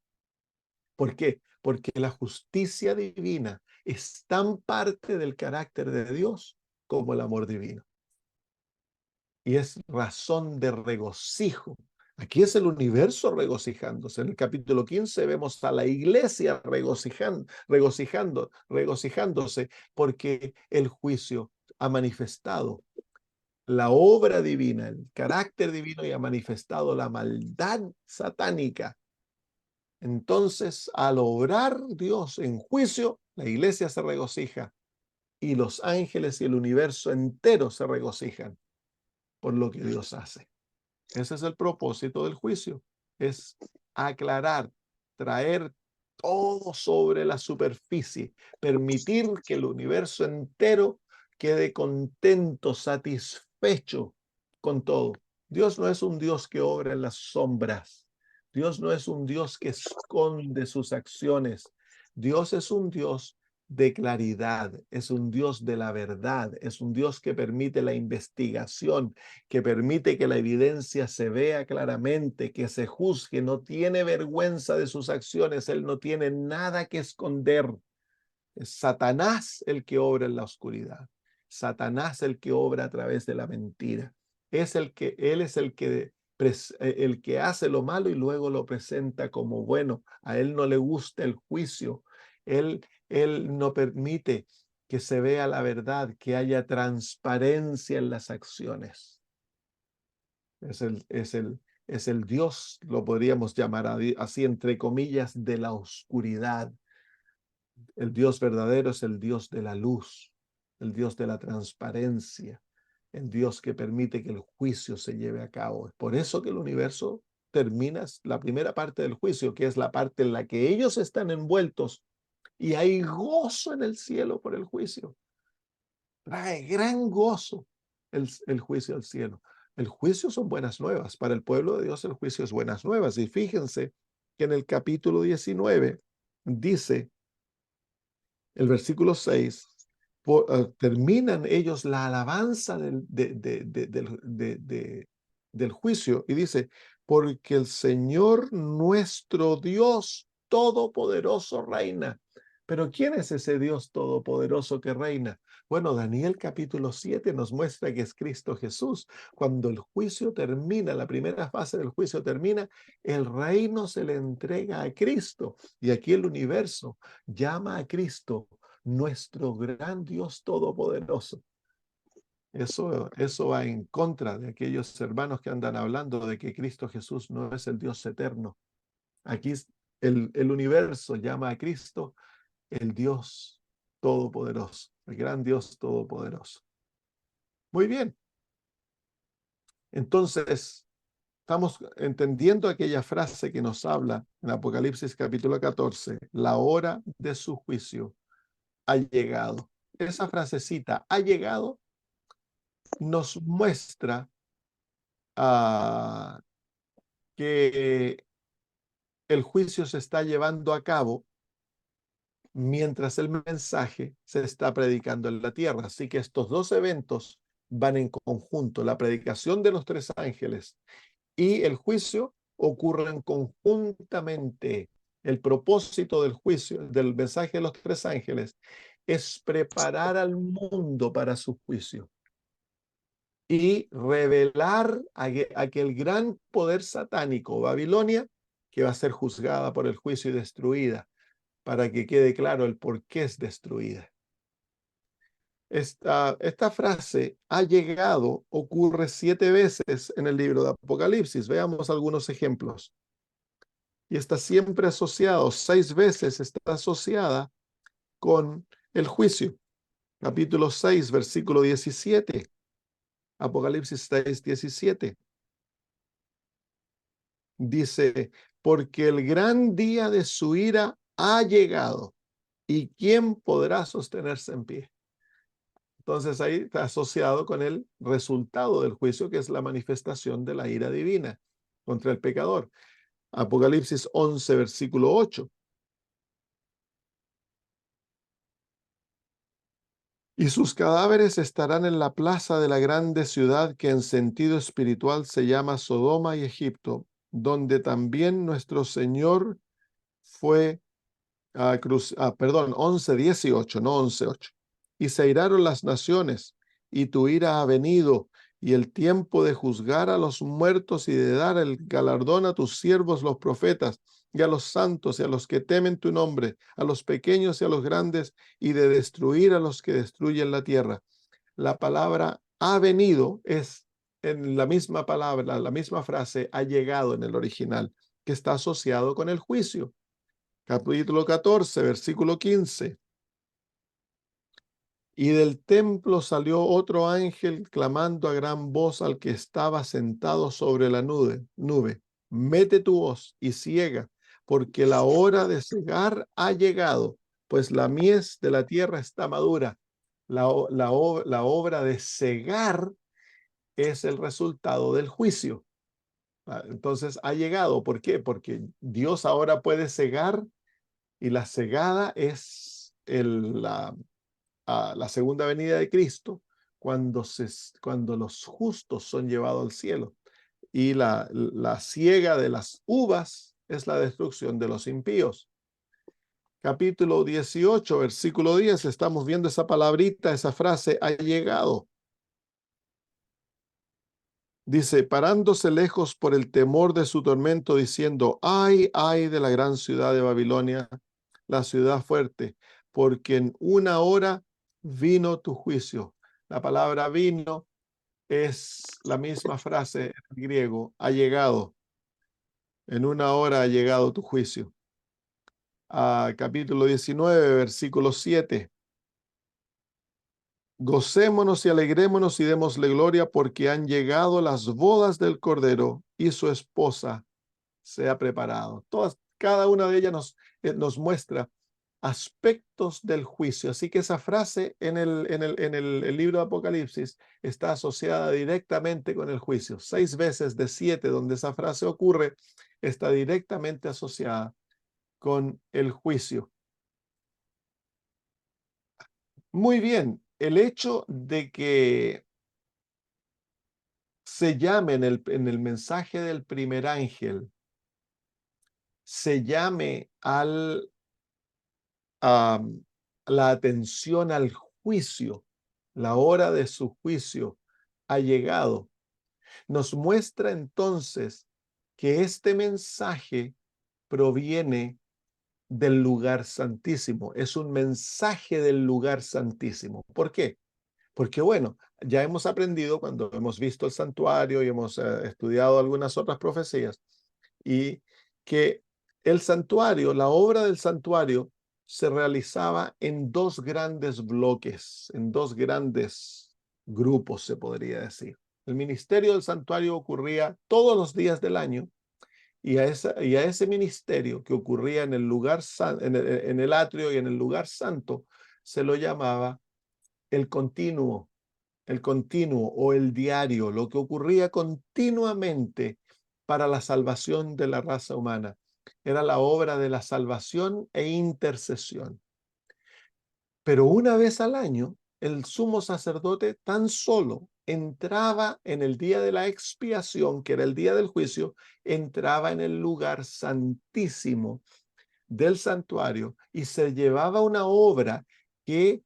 ¿Por qué? Porque la justicia divina es tan parte del carácter de Dios como el amor divino. Y es razón de regocijo. Aquí es el universo regocijándose. En el capítulo 15 vemos a la iglesia regocijándose porque el juicio ha manifestado la obra divina, el carácter divino, y ha manifestado la maldad satánica. Entonces, al obrar Dios en juicio, la iglesia se regocija y los ángeles y el universo entero se regocijan por lo que Dios hace. Ese es el propósito del juicio, es aclarar, traer todo sobre la superficie, permitir que el universo entero quede contento, satisfecho con todo. Dios no es un Dios que obra en las sombras. Dios no es un Dios que esconde sus acciones. Dios es un Dios de claridad, es un Dios de la verdad, es un Dios que permite la investigación, que permite que la evidencia se vea claramente, que se juzgue, no tiene vergüenza de sus acciones, Él no tiene nada que esconder. Es Satanás el que obra en la oscuridad, Satanás el que obra a través de la mentira. Él es el que hace lo malo y luego lo presenta como bueno. A él no le gusta el juicio. Él no permite que se vea la verdad, que haya transparencia en las acciones. Es el Dios, lo podríamos llamar así, entre comillas, de la oscuridad. El Dios verdadero es el Dios de la luz, el Dios de la transparencia, el Dios que permite que el juicio se lleve a cabo. Es por eso que el universo termina la primera parte del juicio, que es la parte en la que ellos están envueltos, y hay gozo en el cielo por el juicio. Trae gran gozo el juicio al cielo. El juicio son buenas nuevas. Para el pueblo de Dios el juicio es buenas nuevas. Y fíjense que en el capítulo 19 dice, el versículo 6, terminan ellos la alabanza del juicio y dice, porque el Señor nuestro Dios todopoderoso reina. Pero ¿quién es ese Dios todopoderoso que reina? Bueno, Daniel capítulo 7 nos muestra que es Cristo Jesús. Cuando el juicio termina, la primera fase del juicio termina, el reino se le entrega a Cristo. Y aquí el universo llama a Cristo nuestro gran Dios todopoderoso. Eso va en contra de aquellos hermanos que andan hablando de que Cristo Jesús no es el Dios eterno. Aquí el universo llama a Cristo el Dios todopoderoso, el gran Dios todopoderoso. Muy bien. Entonces, estamos entendiendo aquella frase que nos habla en Apocalipsis capítulo 14, la hora de su juicio ha llegado. Esa frasecita, ha llegado, nos muestra que el juicio se está llevando a cabo mientras el mensaje se está predicando en la tierra. Así que estos dos eventos van en conjunto. La predicación de los tres ángeles y el juicio ocurren conjuntamente. El propósito del juicio, del mensaje de los tres ángeles, es preparar al mundo para su juicio y revelar aquel gran poder satánico, Babilonia, que va a ser juzgada por el juicio y destruida, para que quede claro el por qué es destruida. Esta frase, ha llegado, ocurre 7 veces en el libro de Apocalipsis. Veamos algunos ejemplos. Y está siempre asociado, 6 veces está asociada con el juicio. Capítulo 6, versículo 17. Apocalipsis 6, 17. Dice, porque el gran día de su ira ha llegado, ¿y quién podrá sostenerse en pie? Entonces ahí está asociado con el resultado del juicio, que es la manifestación de la ira divina contra el pecador. Apocalipsis 11, versículo 8. Y sus cadáveres estarán en la plaza de la grande ciudad que en sentido espiritual se llama Sodoma y Egipto, donde también nuestro Señor fue a perdón, 11, 18, no 11, 8. Y se iraron las naciones, y tu ira ha venido, y el tiempo de juzgar a los muertos y de dar el galardón a tus siervos los profetas, y a los santos y a los que temen tu nombre, a los pequeños y a los grandes, y de destruir a los que destruyen la tierra. La palabra ha venido es en la misma palabra, la misma frase ha llegado en el original, que está asociado con el juicio. Capítulo 14, versículo 15. Y del templo salió otro ángel clamando a gran voz al que estaba sentado sobre la nube. Mete tu hoz y ciega, porque la hora de cegar ha llegado, pues la mies de la tierra está madura. La obra de cegar es el resultado del juicio. Entonces ha llegado. ¿Por qué? Porque Dios ahora puede cegar, y la cegada es la segunda venida de Cristo, cuando los justos son llevados al cielo. Y la siega de las uvas es la destrucción de los impíos. Capítulo 18, versículo 10, estamos viendo esa palabrita, esa frase, ha llegado. Dice, parándose lejos por el temor de su tormento, diciendo, ay, ay de la gran ciudad de Babilonia, la ciudad fuerte, porque en una hora vino tu juicio. La palabra vino es la misma frase en griego, ha llegado. En una hora ha llegado tu juicio. Capítulo 19, versículo 7. Gocémonos y alegrémonos y démosle gloria, porque han llegado las bodas del Cordero y su esposa se ha preparado. Cada una de ellas nos muestra aspectos del juicio. Así que esa frase en el libro de Apocalipsis está asociada directamente con el juicio. 6 veces de 7 donde esa frase ocurre está directamente asociada con el juicio. Muy bien, el hecho de que se llame en el mensaje del primer ángel, se llame la atención al juicio, la hora de su juicio ha llegado, nos muestra entonces que este mensaje proviene del lugar santísimo, es un mensaje del lugar santísimo. ¿Por qué? Porque bueno, ya hemos aprendido cuando hemos visto el santuario y hemos estudiado algunas otras profecías, y que el santuario, la obra del santuario, se realizaba en 2 grandes bloques, en 2 grandes grupos, se podría decir. El ministerio del santuario ocurría todos los días del año, y a ese ministerio que ocurría en el lugar en el atrio y en el lugar santo, se lo llamaba el continuo o el diario, lo que ocurría continuamente para la salvación de la raza humana. Era la obra de la salvación e intercesión. Pero una vez al año, el sumo sacerdote tan solo entraba en el día de la expiación, que era el día del juicio, entraba en el lugar santísimo del santuario y se llevaba una obra que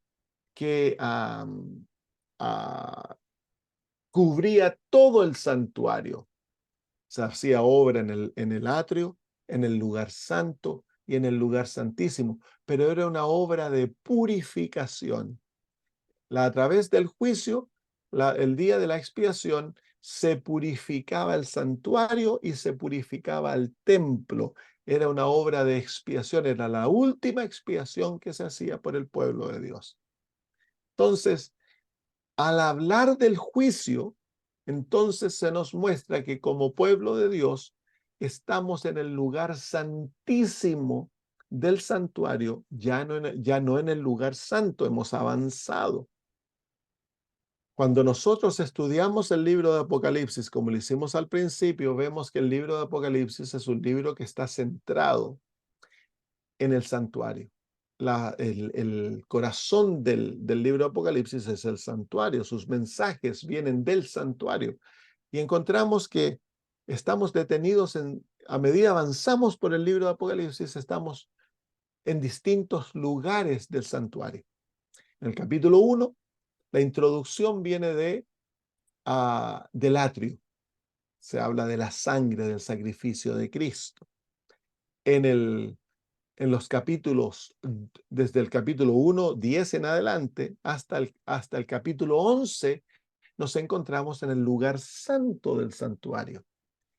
cubría todo el santuario. Se hacía obra en el atrio, en el lugar santo y en el lugar santísimo, pero era una obra de purificación. A través del juicio, el día de la expiación, se purificaba el santuario y se purificaba el templo. Era una obra de expiación, era la última expiación que se hacía por el pueblo de Dios. Entonces, al hablar del juicio, entonces se nos muestra que como pueblo de Dios estamos en el lugar santísimo del santuario, ya no en el lugar santo, hemos avanzado. Cuando nosotros estudiamos el libro de Apocalipsis, como lo hicimos al principio, vemos que el libro de Apocalipsis es un libro que está centrado en el santuario. El corazón del libro de Apocalipsis es el santuario. Sus mensajes vienen del santuario. Y encontramos que estamos detenidos a medida avanzamos por el libro de Apocalipsis, estamos en distintos lugares del santuario. En el capítulo 1, la introducción viene del atrio. Se habla de la sangre del sacrificio de Cristo. En los capítulos, desde el capítulo 1, 10 en adelante, hasta el capítulo 11, nos encontramos en el lugar santo del santuario.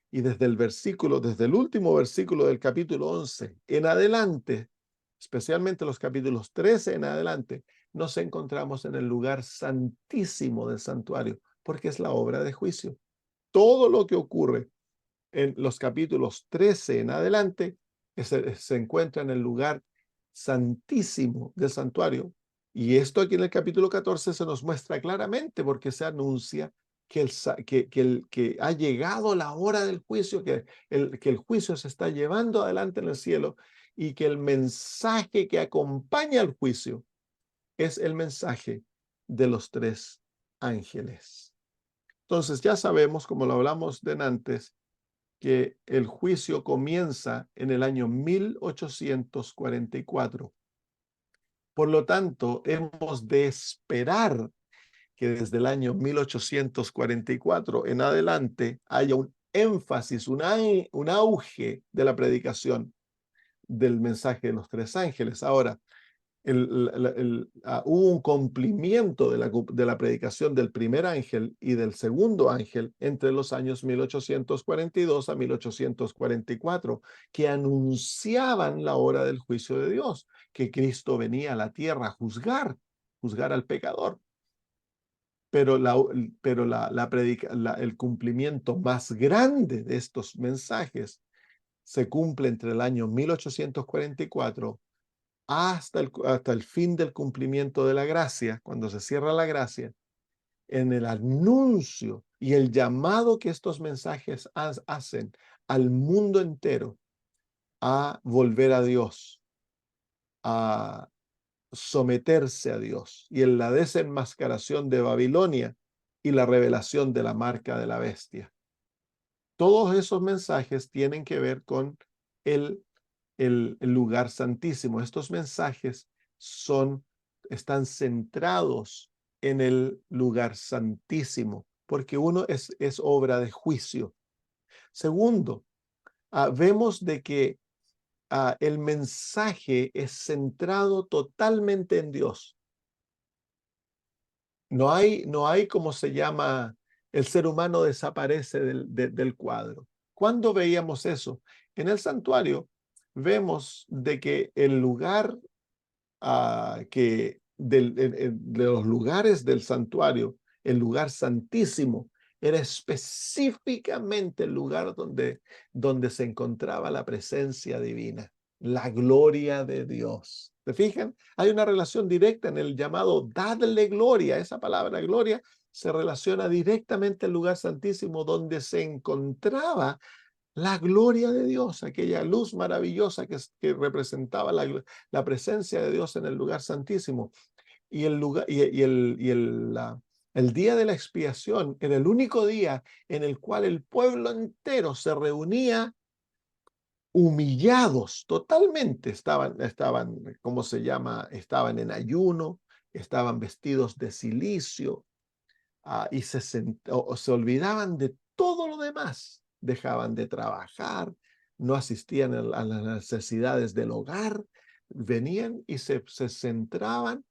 Y desde el último versículo del capítulo 11 en adelante, especialmente los capítulos 13 en adelante, nos encontramos en el lugar santísimo del santuario, porque es la obra de juicio. Todo lo que ocurre en los capítulos 13 en adelante se encuentra en el lugar santísimo del santuario. Y esto aquí en el capítulo 14 se nos muestra claramente porque se anuncia que ha llegado la hora del juicio, que el juicio se está llevando adelante en el cielo y que el mensaje que acompaña al juicio es el mensaje de los 3 ángeles. Entonces ya sabemos, como lo hablamos de antes, que el juicio comienza en el año 1844. Por lo tanto, hemos de esperar que desde el año 1844 en adelante haya un énfasis, un auge de la predicación del mensaje de los 3 ángeles. Ahora, hubo un cumplimiento de la predicación del primer ángel y del segundo ángel entre los años 1842 a 1844, que anunciaban la hora del juicio de Dios, que Cristo venía a la tierra a juzgar al pecador. Pero el cumplimiento más grande de estos mensajes se cumple entre el año 1844 hasta el fin del cumplimiento de la gracia, cuando se cierra la gracia, en el anuncio y el llamado que estos mensajes hacen al mundo entero a volver a Dios, a someterse a Dios, y en la desenmascaración de Babilonia y la revelación de la marca de la bestia. Todos esos mensajes tienen que ver con el lugar santísimo. Estos mensajes están centrados en el lugar santísimo, porque uno es obra de juicio. Segundo, vemos de que el mensaje es centrado totalmente en Dios. No hay como se llama, el ser humano desaparece del cuadro. ¿Cuándo veíamos eso? En el santuario vemos de que el lugar de los lugares del santuario, el lugar santísimo, era específicamente el lugar donde se encontraba la presencia divina, la gloria de Dios. ¿Se fijan? Hay una relación directa en el llamado dadle gloria. Esa palabra gloria se relaciona directamente al lugar santísimo donde se encontraba la gloria de Dios, aquella luz maravillosa que representaba la presencia de Dios en el lugar santísimo. Y el día de la expiación era el único día en el cual el pueblo entero se reunía humillados totalmente. Estaban, ¿cómo se llama? Estaban en ayuno, estaban vestidos de cilicio, y se olvidaban de todo lo demás. Dejaban de trabajar, no asistían a las necesidades del hogar, venían y se centraban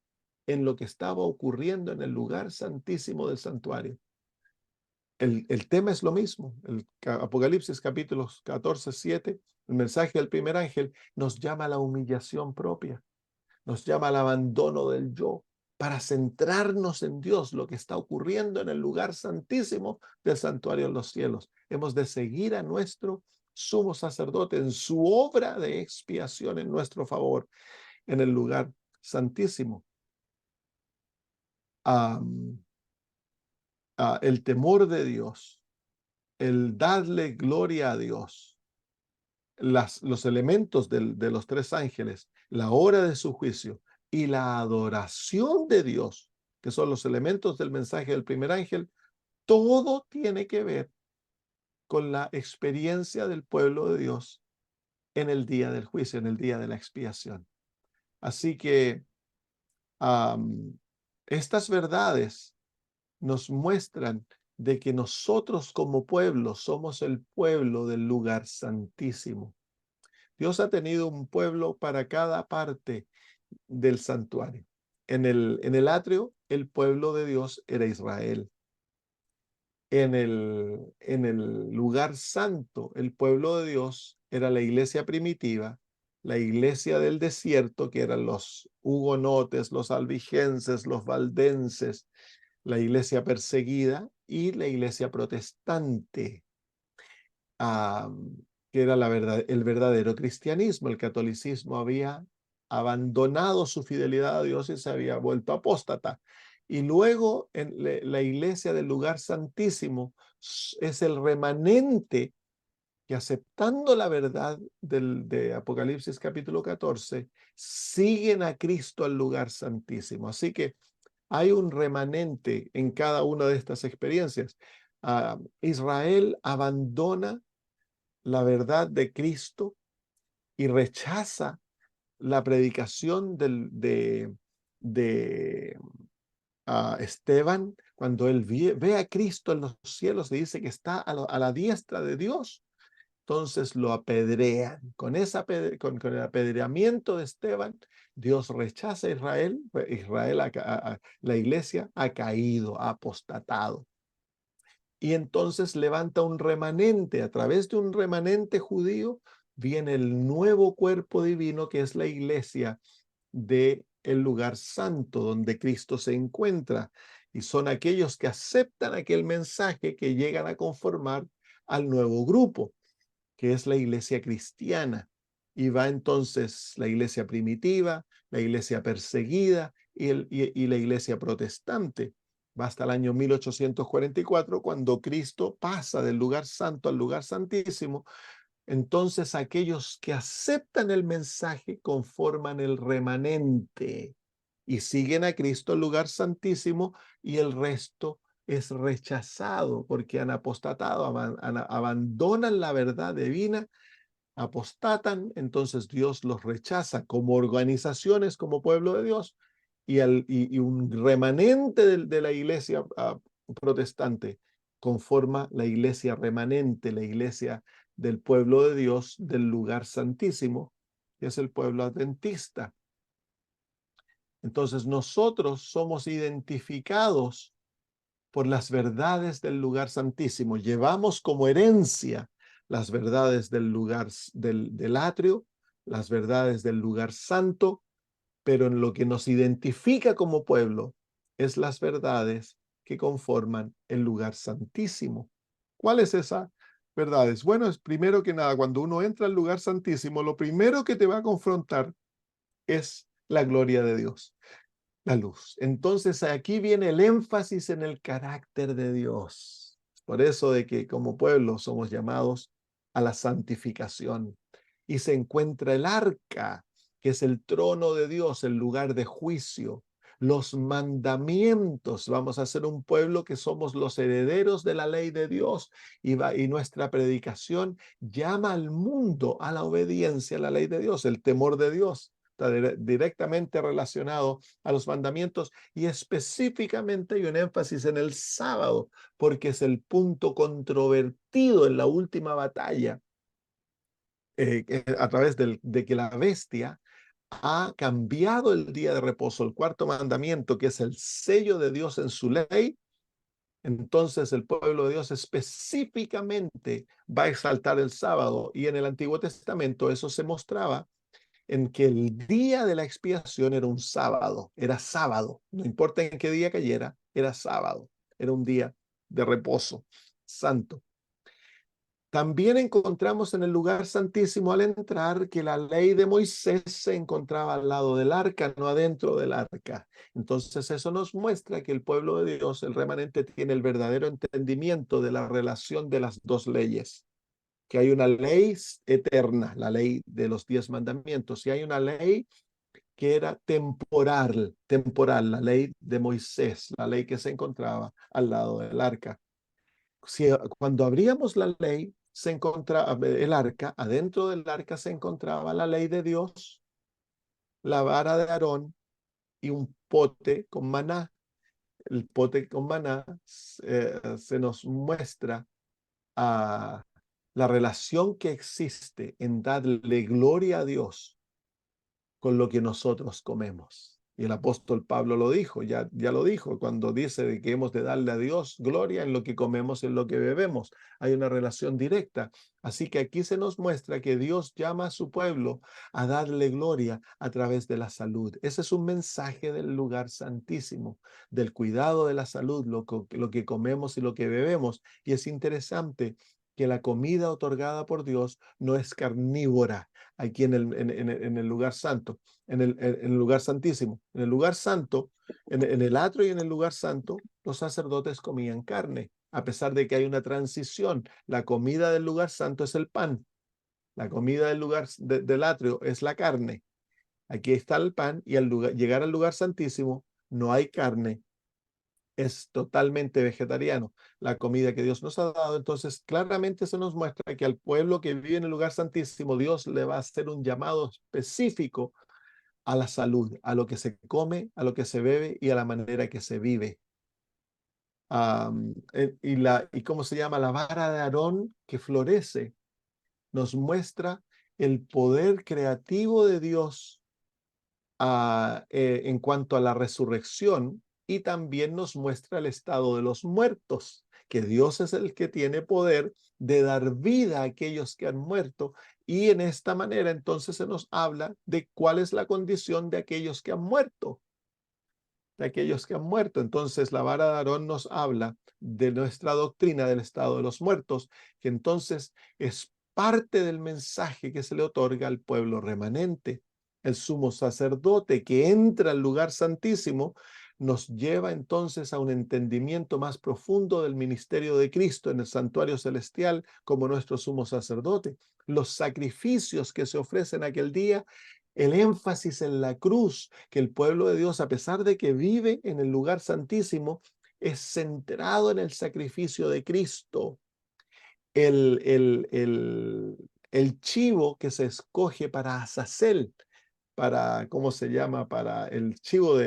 en lo que estaba ocurriendo en el lugar santísimo del santuario. El tema es lo mismo. El Apocalipsis capítulos 14, 7, el mensaje del primer ángel nos llama a la humillación propia, nos llama al abandono del yo, para centrarnos en Dios, lo que está ocurriendo en el lugar santísimo del santuario en los cielos. Hemos de seguir a nuestro sumo sacerdote en su obra de expiación en nuestro favor, en el lugar santísimo. El temor de Dios, el darle gloria a Dios, los elementos de los 3 ángeles, la hora de su juicio y la adoración de Dios, que son los elementos del mensaje del primer ángel, todo tiene que ver con la experiencia del pueblo de Dios en el día del juicio, en el día de la expiación. Así que estas verdades nos muestran de que nosotros como pueblo somos el pueblo del lugar santísimo. Dios ha tenido un pueblo para cada parte del santuario. En el atrio, el pueblo de Dios era Israel. En el lugar santo, el pueblo de Dios era la iglesia primitiva, la iglesia del desierto, que eran los hugonotes, los albigenses, los valdenses, la iglesia perseguida y la iglesia protestante. que era el verdadero cristianismo. El catolicismo había abandonado su fidelidad a Dios y se había vuelto apóstata. Y luego en la iglesia del lugar santísimo es el remanente que, aceptando la verdad de Apocalipsis capítulo 14, siguen a Cristo al lugar santísimo. Así que hay un remanente en cada una de estas experiencias. Israel abandona la verdad de Cristo y rechaza la predicación de Esteban. Cuando él ve a Cristo en los cielos y dice que está a la diestra de Dios, entonces lo apedrean. Con el apedreamiento de Esteban, Dios rechaza a Israel. La iglesia ha caído, ha apostatado. Y entonces levanta un remanente. A través de un remanente judío viene el nuevo cuerpo divino, que es la iglesia del lugar santo donde Cristo se encuentra. Y son aquellos que aceptan aquel mensaje, que llegan a conformar al nuevo grupo, que es la iglesia cristiana. Y va entonces la iglesia primitiva, la iglesia perseguida y la iglesia protestante. Va hasta el año 1844, cuando Cristo pasa del lugar santo al lugar santísimo. Entonces aquellos que aceptan el mensaje conforman el remanente y siguen a Cristo al lugar santísimo, y el resto es rechazado porque han apostatado, abandonan la verdad divina, apostatan. Entonces Dios los rechaza como organizaciones, como pueblo de Dios, y un remanente de la iglesia protestante conforma la iglesia remanente, la iglesia del pueblo de Dios, del lugar santísimo, que es el pueblo adventista. Entonces nosotros somos identificados por las verdades del lugar santísimo. Llevamos como herencia las verdades del lugar del atrio, las verdades del lugar santo, pero en lo que nos identifica como pueblo es las verdades que conforman el lugar santísimo. ¿Cuáles esas verdades? Bueno, es primero que nada, cuando uno entra al lugar santísimo, lo primero que te va a confrontar es la gloria de Dios, la luz. Entonces aquí viene el énfasis en el carácter de Dios. Por eso de que como pueblo somos llamados a la santificación. Y se encuentra el arca, que es el trono de Dios, el lugar de juicio, los mandamientos. Vamos a ser un pueblo que somos los herederos de la ley de Dios, y nuestra predicación llama al mundo a la obediencia a la ley de Dios. El temor de Dios está directamente relacionado a los mandamientos, y específicamente hay un énfasis en el sábado, porque es el punto controvertido en la última batalla, a través de que la bestia ha cambiado el día de reposo, el cuarto mandamiento, que es el sello de Dios en su ley. Entonces el pueblo de Dios específicamente va a exaltar el sábado, y en el Antiguo Testamento eso se mostraba en que el día de la expiación era un sábado, era sábado, no importa en qué día cayera, era sábado, era un día de reposo santo. También encontramos en el lugar santísimo al entrar que la ley de Moisés se encontraba al lado del arca, no adentro del arca. Entonces eso nos muestra que el pueblo de Dios, el remanente, tiene el verdadero entendimiento de la relación de las dos leyes, que hay una ley eterna, la ley de los 10 mandamientos, y hay una ley que era temporal, la ley de Moisés, la ley que se encontraba al lado del arca. Cuando abríamos la ley, se encontraba el arca, adentro del arca se encontraba la ley de Dios, la vara de Aarón y un pote con maná. El pote con maná se nos muestra a la relación que existe en darle gloria a Dios con lo que nosotros comemos. Y el apóstol Pablo lo dijo, ya lo dijo, cuando dice de que hemos de darle a Dios gloria en lo que comemos y en lo que bebemos. Hay una relación directa. Así que aquí se nos muestra que Dios llama a su pueblo a darle gloria a través de la salud. Ese es un mensaje del lugar santísimo, del cuidado de la salud, lo que comemos y lo que bebemos. Y es interesante que la comida otorgada por Dios no es carnívora aquí en el lugar santo, en el lugar santísimo. En el lugar santo, en el atrio y en el lugar santo, los sacerdotes comían carne, a pesar de que hay una transición. La comida del lugar santo es el pan. La comida del lugar del atrio es la carne. Aquí está el pan y al llegar al lugar santísimo no hay carne, es totalmente vegetariano la comida que Dios nos ha dado. Entonces claramente se nos muestra que al pueblo que vive en el lugar santísimo, Dios le va a hacer un llamado específico a la salud, a lo que se come, a lo que se bebe y a la manera que se vive. Y cómo se llama, la vara de Aarón que florece, nos muestra el poder creativo de Dios en cuanto a la resurrección, y también nos muestra el estado de los muertos, que Dios es el que tiene poder de dar vida a aquellos que han muerto, y en esta manera entonces se nos habla de cuál es la condición de aquellos que han muerto. Entonces la vara de Aarón nos habla de nuestra doctrina del estado de los muertos, que entonces es parte del mensaje que se le otorga al pueblo remanente. El sumo sacerdote que entra al lugar santísimo nos lleva entonces a un entendimiento más profundo del ministerio de Cristo en el santuario celestial como nuestro sumo sacerdote. Los sacrificios que se ofrecen aquel día, el énfasis en la cruz, que el pueblo de Dios, a pesar de que vive en el lugar santísimo, es centrado en el sacrificio de Cristo. El chivo que se escoge para Azazel, ¿cómo se llama? Para el chivo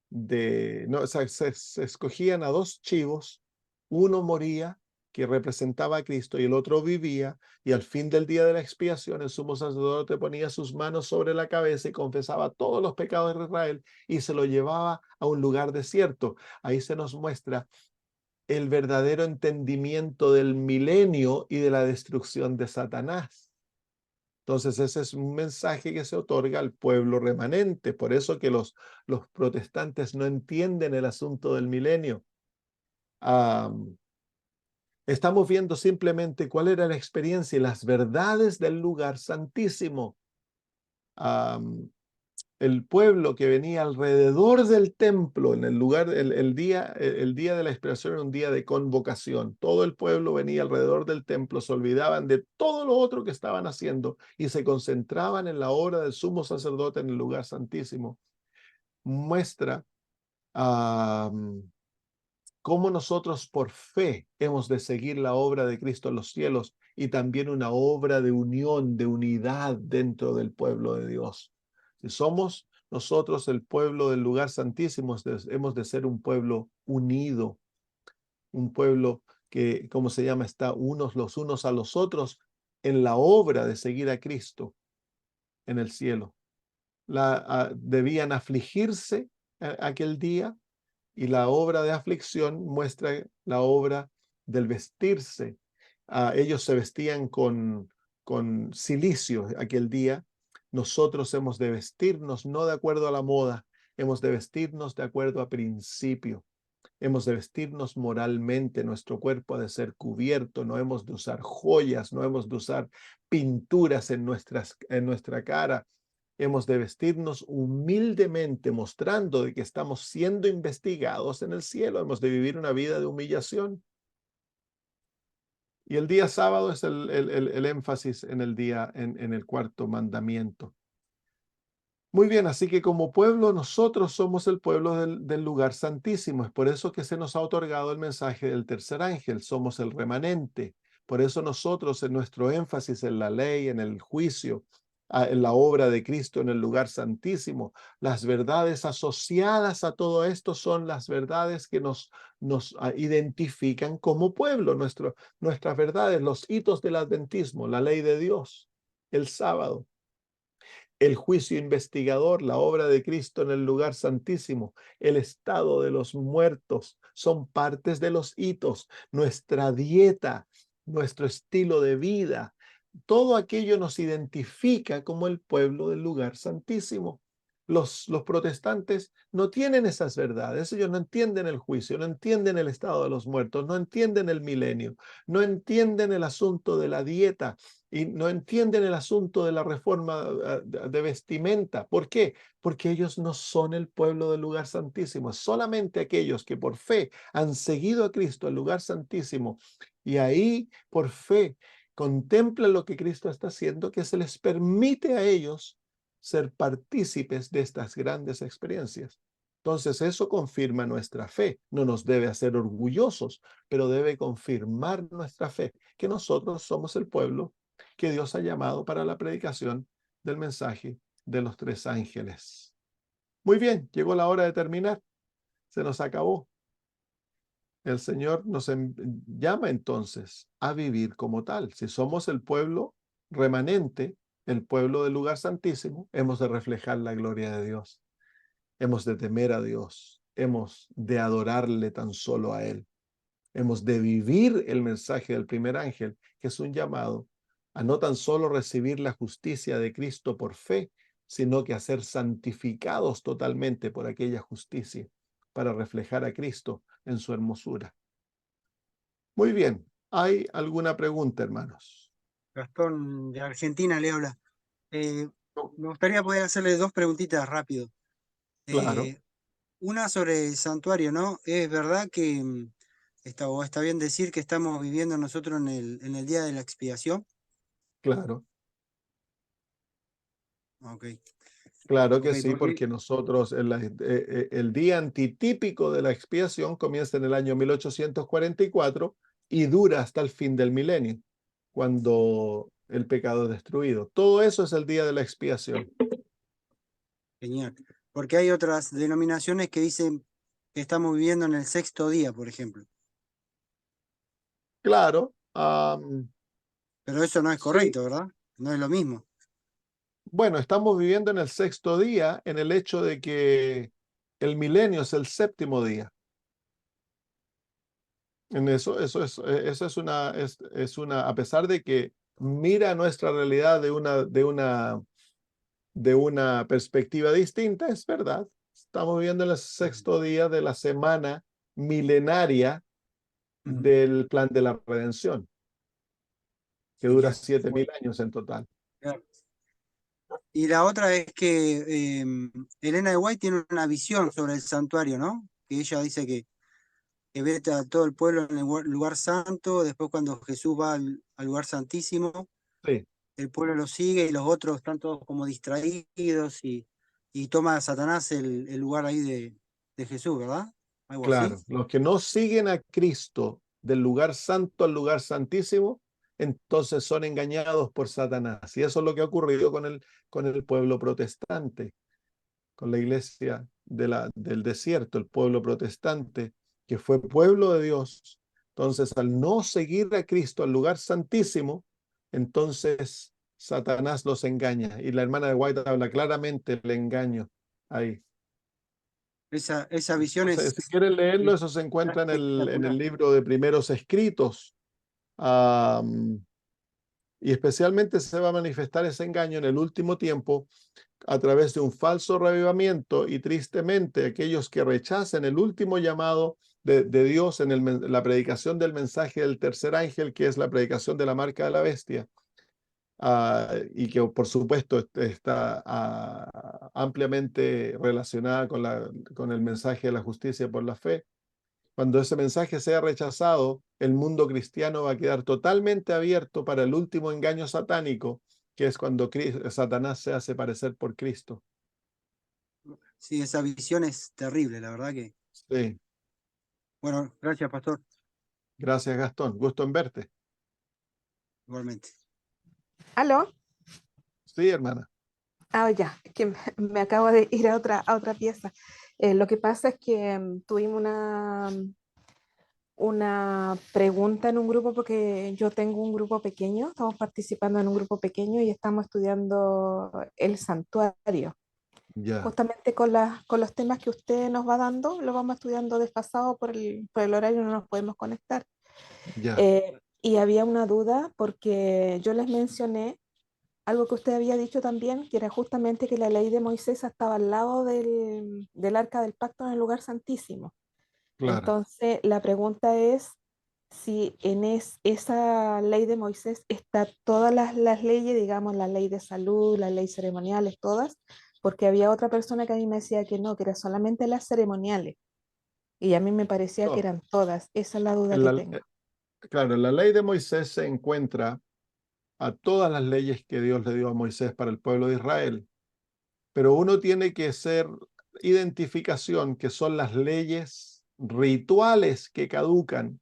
no, o sea, se escogían a dos chivos, uno moría, que representaba a Cristo, y el otro vivía, y al fin del día de la expiación, el sumo sacerdote ponía sus manos sobre la cabeza y confesaba todos los pecados de Israel, y se lo llevaba a un lugar desierto. Ahí se nos muestra el verdadero entendimiento del milenio y de la destrucción de Satanás. Entonces ese es un mensaje que se otorga al pueblo remanente. Por eso que los protestantes no entienden el asunto del milenio. Estamos viendo simplemente cuál era la experiencia y las verdades del lugar santísimo. El pueblo que venía alrededor del templo en el lugar, el día de la expiación era un día de convocación. Todo el pueblo venía alrededor del templo, se olvidaban de todo lo otro que estaban haciendo y se concentraban en la obra del sumo sacerdote en el lugar santísimo. Muestra cómo nosotros por fe hemos de seguir la obra de Cristo en los cielos y también una obra de unión, de unidad dentro del pueblo de Dios. Si somos nosotros el pueblo del lugar santísimo, hemos de ser un pueblo unido, un pueblo que, ¿cómo se llama?, está los unos a los otros en la obra de seguir a Cristo en el cielo. Debían afligirse aquel día, y la obra de aflicción muestra la obra del vestirse. Ellos se vestían con cilicio aquel día. Nosotros hemos de vestirnos no de acuerdo a la moda, hemos de vestirnos de acuerdo a principio. Hemos de vestirnos moralmente, nuestro cuerpo ha de ser cubierto, no hemos de usar joyas, no hemos de usar pinturas en nuestra cara. Hemos de vestirnos humildemente, mostrando de que estamos siendo investigados en el cielo. Hemos de vivir una vida de humillación. Y el día sábado es el énfasis en el cuarto mandamiento. Muy bien, así que como pueblo, nosotros somos el pueblo del lugar santísimo. Es por eso que se nos ha otorgado el mensaje del tercer ángel. Somos el remanente. Por eso nosotros, en nuestro énfasis en la ley, en el juicio, en la obra de Cristo en el lugar santísimo, las verdades asociadas a todo esto son las verdades que nos identifican como pueblo, nuestras verdades, los hitos del adventismo, la ley de Dios, el sábado, el juicio investigador, la obra de Cristo en el lugar santísimo, el estado de los muertos, son partes de los hitos, nuestra dieta, nuestro estilo de vida. Todo aquello nos identifica como el pueblo del lugar santísimo. Los protestantes no tienen esas verdades, ellos no entienden el juicio, no entienden el estado de los muertos, no entienden el milenio, no entienden el asunto de la dieta y no entienden el asunto de la reforma de vestimenta. ¿Por qué? Porque ellos no son el pueblo del lugar santísimo, solamente aquellos que por fe han seguido a Cristo al lugar santísimo y ahí por fe contemplan lo que Cristo está haciendo, que se les permite a ellos ser partícipes de estas grandes experiencias. Entonces eso confirma nuestra fe, no nos debe hacer orgullosos, pero debe confirmar nuestra fe, que nosotros somos el pueblo que Dios ha llamado para la predicación del mensaje de los 3 ángeles. Muy bien, llegó la hora de terminar, se nos acabó. El Señor nos llama entonces a vivir como tal. Si somos el pueblo remanente, el pueblo del lugar santísimo, hemos de reflejar la gloria de Dios. Hemos de temer a Dios. Hemos de adorarle tan solo a Él. Hemos de vivir el mensaje del primer ángel, que es un llamado a no tan solo recibir la justicia de Cristo por fe, sino que a ser santificados totalmente por aquella justicia, para reflejar a Cristo en su hermosura. Muy bien. ¿Hay alguna pregunta, hermanos? Gastón de Argentina le habla. Me gustaría poder hacerle 2 preguntitas rápido. Claro, Una sobre el santuario, ¿no? ¿Es verdad que está bien decir que estamos viviendo nosotros en el día de la expiación? claro. Ok, Claro que sí, porque porque nosotros, el día antitípico de la expiación comienza en el año 1844 y dura hasta el fin del milenio, cuando el pecado es destruido. Todo eso es el día de la expiación. genial. Porque hay otras denominaciones que dicen que estamos viviendo en el 6º día, por ejemplo. Claro, Pero eso no es sí. correcto, ¿verdad? No es lo mismo. Bueno, estamos viviendo en el 6º día en el hecho de que el milenio es el 7º día. En eso es una, a pesar de que mira nuestra realidad de una perspectiva distinta, es verdad. Estamos viviendo el 6º día de la semana milenaria del plan de la redención, que dura Genial. 7.000 años en total. Claro. Y la otra es que Elena de White tiene una visión sobre el santuario, ¿no? Que ella dice que ve a todo el pueblo en el lugar santo, después cuando Jesús va al lugar santísimo, Sí, el pueblo lo sigue y los otros están todos como distraídos y toma a Satanás el lugar ahí de Jesús, ¿verdad? Algo así. claro. Los que no siguen a Cristo del lugar santo al lugar santísimo, entonces son engañados por Satanás. Y eso es lo que ha ocurrido con el pueblo protestante, con la iglesia del desierto, el pueblo protestante, que fue pueblo de Dios. Entonces, al no seguir a Cristo al lugar santísimo, entonces Satanás los engaña. Y la hermana de White habla claramente del engaño ahí. Esa visión Entonces, si quieren leerlo, eso se encuentra en el libro de Primeros Escritos. Y especialmente se va a manifestar ese engaño en el último tiempo a través de un falso reavivamiento, y tristemente aquellos que rechacen el último llamado de Dios en la predicación del mensaje del tercer ángel, que es la predicación de la marca de la bestia, y que por supuesto está ampliamente relacionada con el mensaje de la justicia por la fe. Cuando ese mensaje sea rechazado, el mundo cristiano va a quedar totalmente abierto para el último engaño satánico, que es cuando Satanás se hace parecer por Cristo. Sí, esa visión es terrible, la verdad que. Sí, Bueno, gracias, pastor, gracias Gastón, gusto en verte. igualmente. ¿Aló? Sí, hermana. Ah, ya, es que me acabo de ir a otra pieza. Lo que pasa es que tuvimos una pregunta en un grupo, porque yo tengo un grupo pequeño, estamos participando en un grupo pequeño y estamos estudiando el santuario. Ya, Justamente con los temas que usted nos va dando, lo vamos estudiando desfasado por el horario, no nos podemos conectar. ya. Y había una duda porque yo les mencioné algo que usted había dicho también, que era justamente que la ley de Moisés estaba al lado del arca del pacto en el lugar santísimo. Claro. Entonces, la pregunta es si en esa ley de Moisés está todas las leyes, digamos, la ley de salud, las leyes ceremoniales, todas, porque había otra persona que a mí me decía que no, que eran solamente las ceremoniales. Y a mí me parecía que No, eran todas. Esa es la duda en que la, tengo. claro, en la ley de Moisés se encuentra a todas las leyes que Dios le dio a Moisés para el pueblo de Israel. Pero uno tiene que hacer identificación que son las leyes rituales que caducan,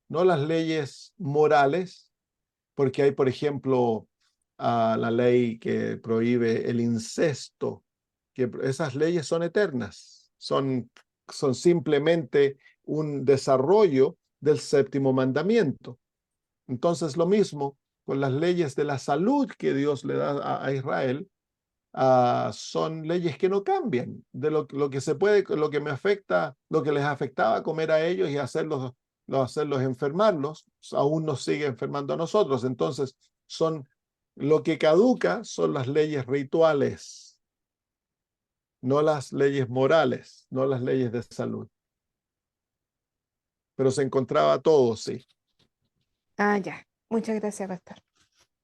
no las leyes morales, porque hay, por ejemplo, la ley que prohíbe el incesto, que esas leyes son eternas, son simplemente un desarrollo del séptimo mandamiento. Entonces, lo mismo con las leyes de la salud que Dios le da a Israel, son leyes que no cambian. De lo que se puede, lo que me afecta, lo que les afectaba comer a ellos y hacerlos enfermarlos, aún nos sigue enfermando a nosotros. Entonces, lo que caduca son las leyes rituales, no las leyes morales, no las leyes de salud. Pero se encontraba todo, sí. Ah, ya. Muchas gracias, pastor.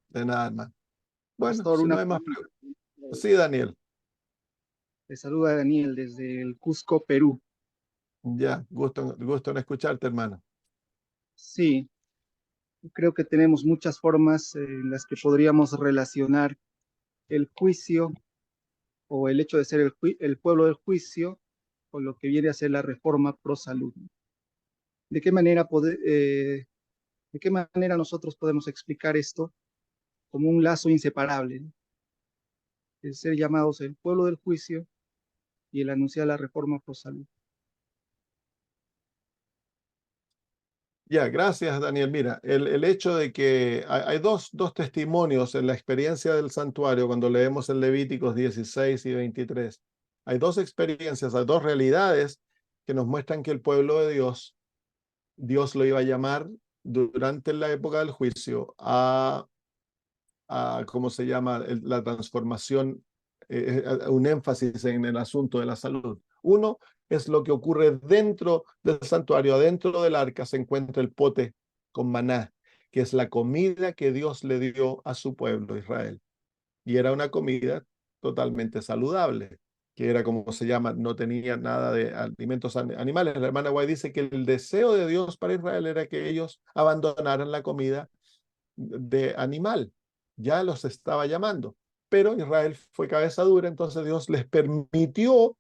De nada, hermano. Bueno, Pastor, si no una hay más pregunta. preguntas. Sí, Daniel. Le saluda Daniel desde el Cusco, Perú. Ya, gusto en escucharte, hermano. Sí, creo que tenemos muchas formas en las que podríamos relacionar el juicio o el hecho de ser el pueblo del juicio con lo que viene a ser la reforma pro salud. ¿De qué manera, de qué manera nosotros podemos explicar esto como un lazo inseparable, ¿no? El ser llamados el pueblo del juicio y el anunciar la reforma pro salud. Ya, gracias, Daniel. Mira, el hecho de que hay dos testimonios en la experiencia del santuario cuando leemos en Levíticos 16 y 23. Hay dos experiencias, hay dos realidades que nos muestran que el pueblo de Dios lo iba a llamar durante la época del juicio ¿cómo se llama? La transformación, un énfasis en el asunto de la salud. Uno es lo que ocurre dentro del santuario, adentro del arca se encuentra el pote con maná, que es la comida que Dios le dio a su pueblo Israel. Y era una comida totalmente saludable, que era como se llama, no tenía nada de alimentos animales. La hermana White dice que el deseo de Dios para Israel era que ellos abandonaran la comida de animal. Ya los estaba llamando, pero Israel fue cabeza dura, entonces Dios les permitió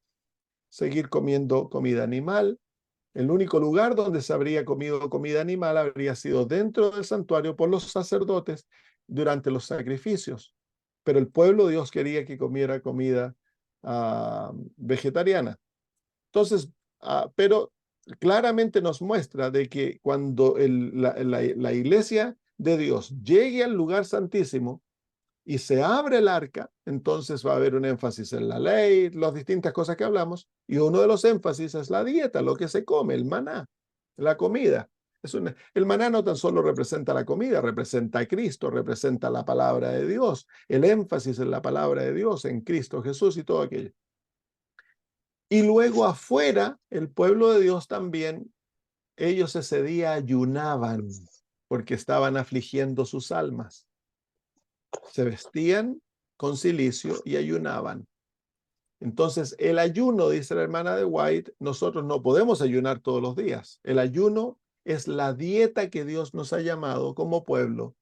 seguir comiendo comida animal. El único lugar donde se habría comido comida animal habría sido dentro del santuario por los sacerdotes durante los sacrificios. Pero el pueblo de Dios quería que comiera comida vegetariana. Entonces, pero claramente nos muestra de que cuando la iglesia de Dios llegue al lugar santísimo y se abre el arca, entonces va a haber un énfasis en la ley, las distintas cosas que hablamos, y uno de los énfasis es la dieta, lo que se come, el maná, la comida. El maná no tan solo representa la comida, representa a Cristo, representa la palabra de Dios, el énfasis en la palabra de Dios, en Cristo Jesús y todo aquello. Y luego afuera, el pueblo de Dios también, ellos ese día ayunaban porque estaban afligiendo sus almas. Se vestían con cilicio y ayunaban. Entonces, el ayuno, dice la hermana de White, nosotros no podemos ayunar todos los días. El ayuno es la dieta que Dios nos ha llamado como pueblo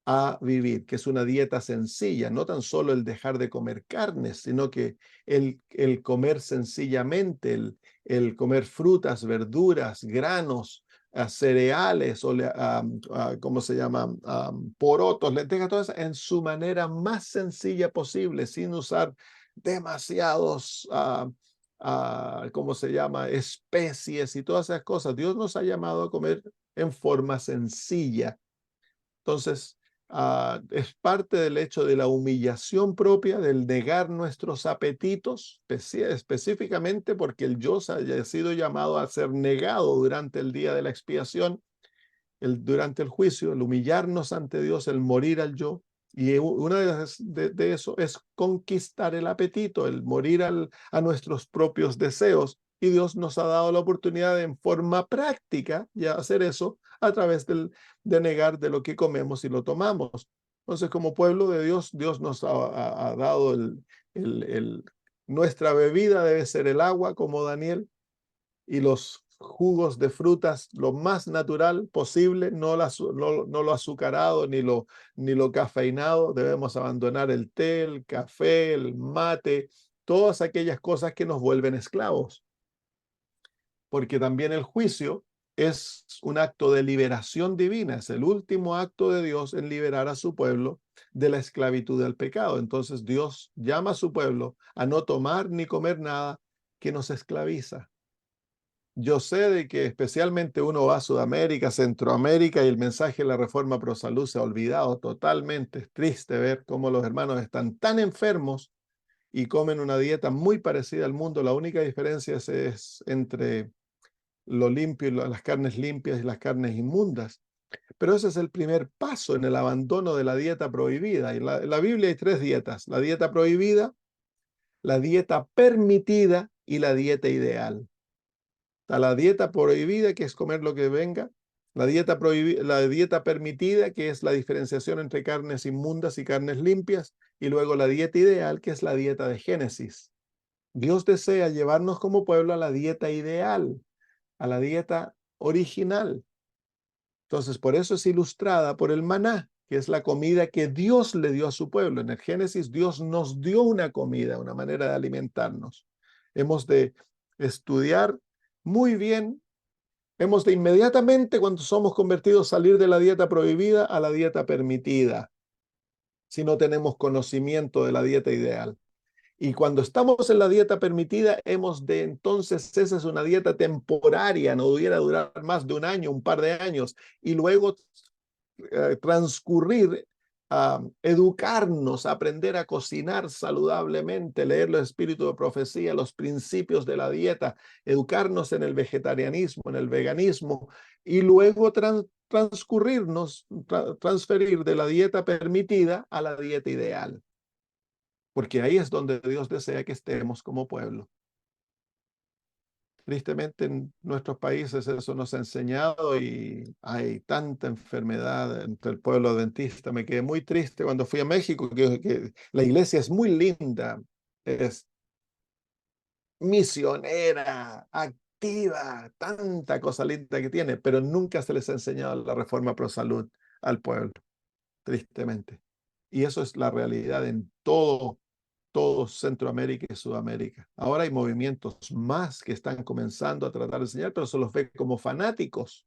a vivir, que es una dieta sencilla, no tan solo el dejar de comer carnes, sino que el comer sencillamente, el comer frutas, verduras, granos, cereales, o ¿cómo se llama? Porotos, lentejas, todo eso, en su manera más sencilla posible, sin usar demasiados, ¿cómo se llama? Especies y todas esas cosas. Dios nos ha llamado a comer en forma sencilla. Entonces, es parte del hecho de la humillación propia, del negar nuestros apetitos, específicamente porque el yo haya sido llamado a ser negado durante el día de la expiación, durante el juicio, el humillarnos ante Dios, el morir al yo, Y una de eso es conquistar el apetito, el morir a nuestros propios deseos. Y Dios nos ha dado la oportunidad de, en forma práctica, ya hacer eso a través de negar de lo que comemos y lo tomamos. Entonces, como pueblo de Dios, Dios nos ha dado nuestra bebida debe ser el agua, como Daniel, y los jugos de frutas lo más natural posible, no lo azucarado ni lo cafeinado. Debemos abandonar el té, el café, el mate, todas aquellas cosas que nos vuelven esclavos. Porque también el juicio es un acto de liberación divina, es el último acto de Dios en liberar a su pueblo de la esclavitud del pecado. Entonces Dios llama a su pueblo a no tomar ni comer nada que nos esclaviza. Yo sé de que especialmente uno va a Sudamérica, Centroamérica, y el mensaje de la Reforma Pro Salud se ha olvidado totalmente. Es triste ver cómo los hermanos están tan enfermos y comen una dieta muy parecida al mundo. La única diferencia es entre lo limpio y las carnes limpias y las carnes inmundas. Pero ese es el primer paso en el abandono de la dieta prohibida. Y en la Biblia hay 3 dietas: la dieta prohibida, la dieta permitida y la dieta ideal. Está la dieta prohibida, que es comer lo que venga; la dieta permitida, que es la diferenciación entre carnes inmundas y carnes limpias; y luego la dieta ideal, que es la dieta de Génesis. Dios desea llevarnos como pueblo a la dieta ideal, a la dieta original. Entonces, por eso es ilustrada por el maná, que es la comida que Dios le dio a su pueblo. En el Génesis, Dios nos dio una comida, una manera de alimentarnos. Hemos de estudiar muy bien. Hemos de inmediatamente, cuando somos convertidos, salir de la dieta prohibida a la dieta permitida, si no tenemos conocimiento de la dieta ideal. Y cuando estamos en la dieta permitida, entonces, esa es una dieta temporaria, no debiera durar más de un año, un par de años, y luego transcurrir a educarnos, a aprender a cocinar saludablemente, leer los espíritus de profecía, los principios de la dieta, educarnos en el vegetarianismo, en el veganismo, y luego transferir de la dieta permitida a la dieta ideal. Porque ahí es donde Dios desea que estemos como pueblo. Tristemente en nuestros países eso nos ha enseñado y hay tanta enfermedad entre el pueblo adventista. Me quedé muy triste cuando fui a México, que la iglesia es muy linda, es misionera, activa, tanta cosa linda que tiene, pero nunca se les ha enseñado la Reforma Pro Salud al pueblo, tristemente. Y eso es la realidad en todo Centroamérica y Sudamérica. Ahora hay movimientos más que están comenzando a tratar de enseñar, pero se los ve como fanáticos,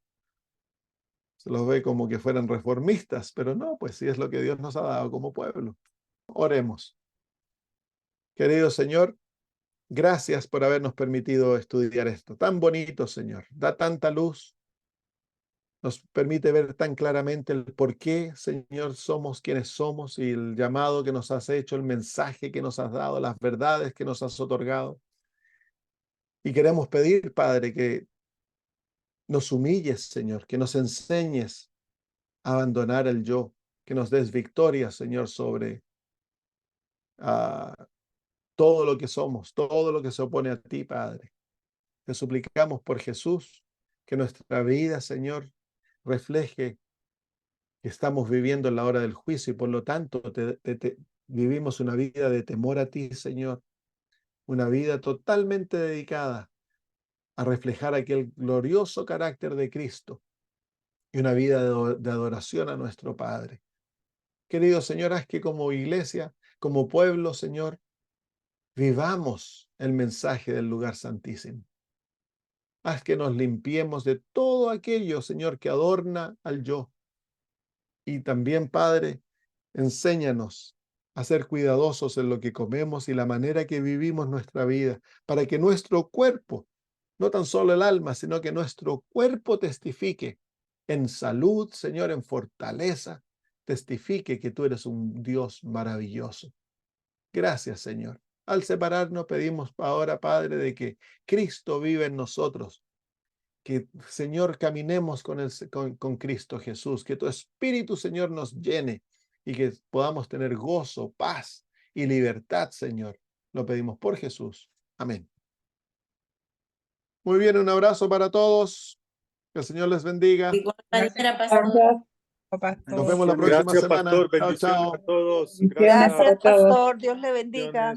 se los ve como que fueran reformistas, pero no, pues sí es lo que Dios nos ha dado como pueblo. Oremos. Querido Señor, gracias por habernos permitido estudiar esto. Tan bonito, Señor. Da tanta luz. Nos permite ver tan claramente el por qué, Señor, somos quienes somos, y el llamado que nos has hecho, el mensaje que nos has dado, las verdades que nos has otorgado. Y queremos pedir, Padre, que nos humilles, Señor, que nos enseñes a abandonar el yo, que nos des victoria, Señor, sobre todo lo que somos, todo lo que se opone a ti, Padre. Te suplicamos por Jesús, que nuestra vida, Señor, refleje que estamos viviendo en la hora del juicio, y por lo tanto vivimos una vida de temor a ti, Señor, una vida totalmente dedicada a reflejar aquel glorioso carácter de Cristo, y una vida de adoración a nuestro Padre. Querido Señor, haz que como iglesia, como pueblo, Señor, vivamos el mensaje del lugar santísimo. Haz que nos limpiemos de todo aquello, Señor, que adorna al yo. Y también, Padre, enséñanos a ser cuidadosos en lo que comemos y la manera que vivimos nuestra vida, para que nuestro cuerpo, no tan solo el alma, sino que nuestro cuerpo testifique en salud, Señor, en fortaleza, testifique que tú eres un Dios maravilloso. Gracias, Señor. Al separarnos pedimos ahora, Padre, de que Cristo vive en nosotros, que, Señor, caminemos con Cristo Jesús, que tu Espíritu, Señor, nos llene y que podamos tener gozo, paz y libertad, Señor. Lo pedimos por Jesús. Amén. Muy bien, un abrazo para todos. Que el Señor les bendiga. De igual manera, Gracias. pastor. Nos vemos la próxima Gracias, semana. pastor. Chao, Bendiciones chao. a todos. Gracias, Gracias. pastor. Dios le bendiga.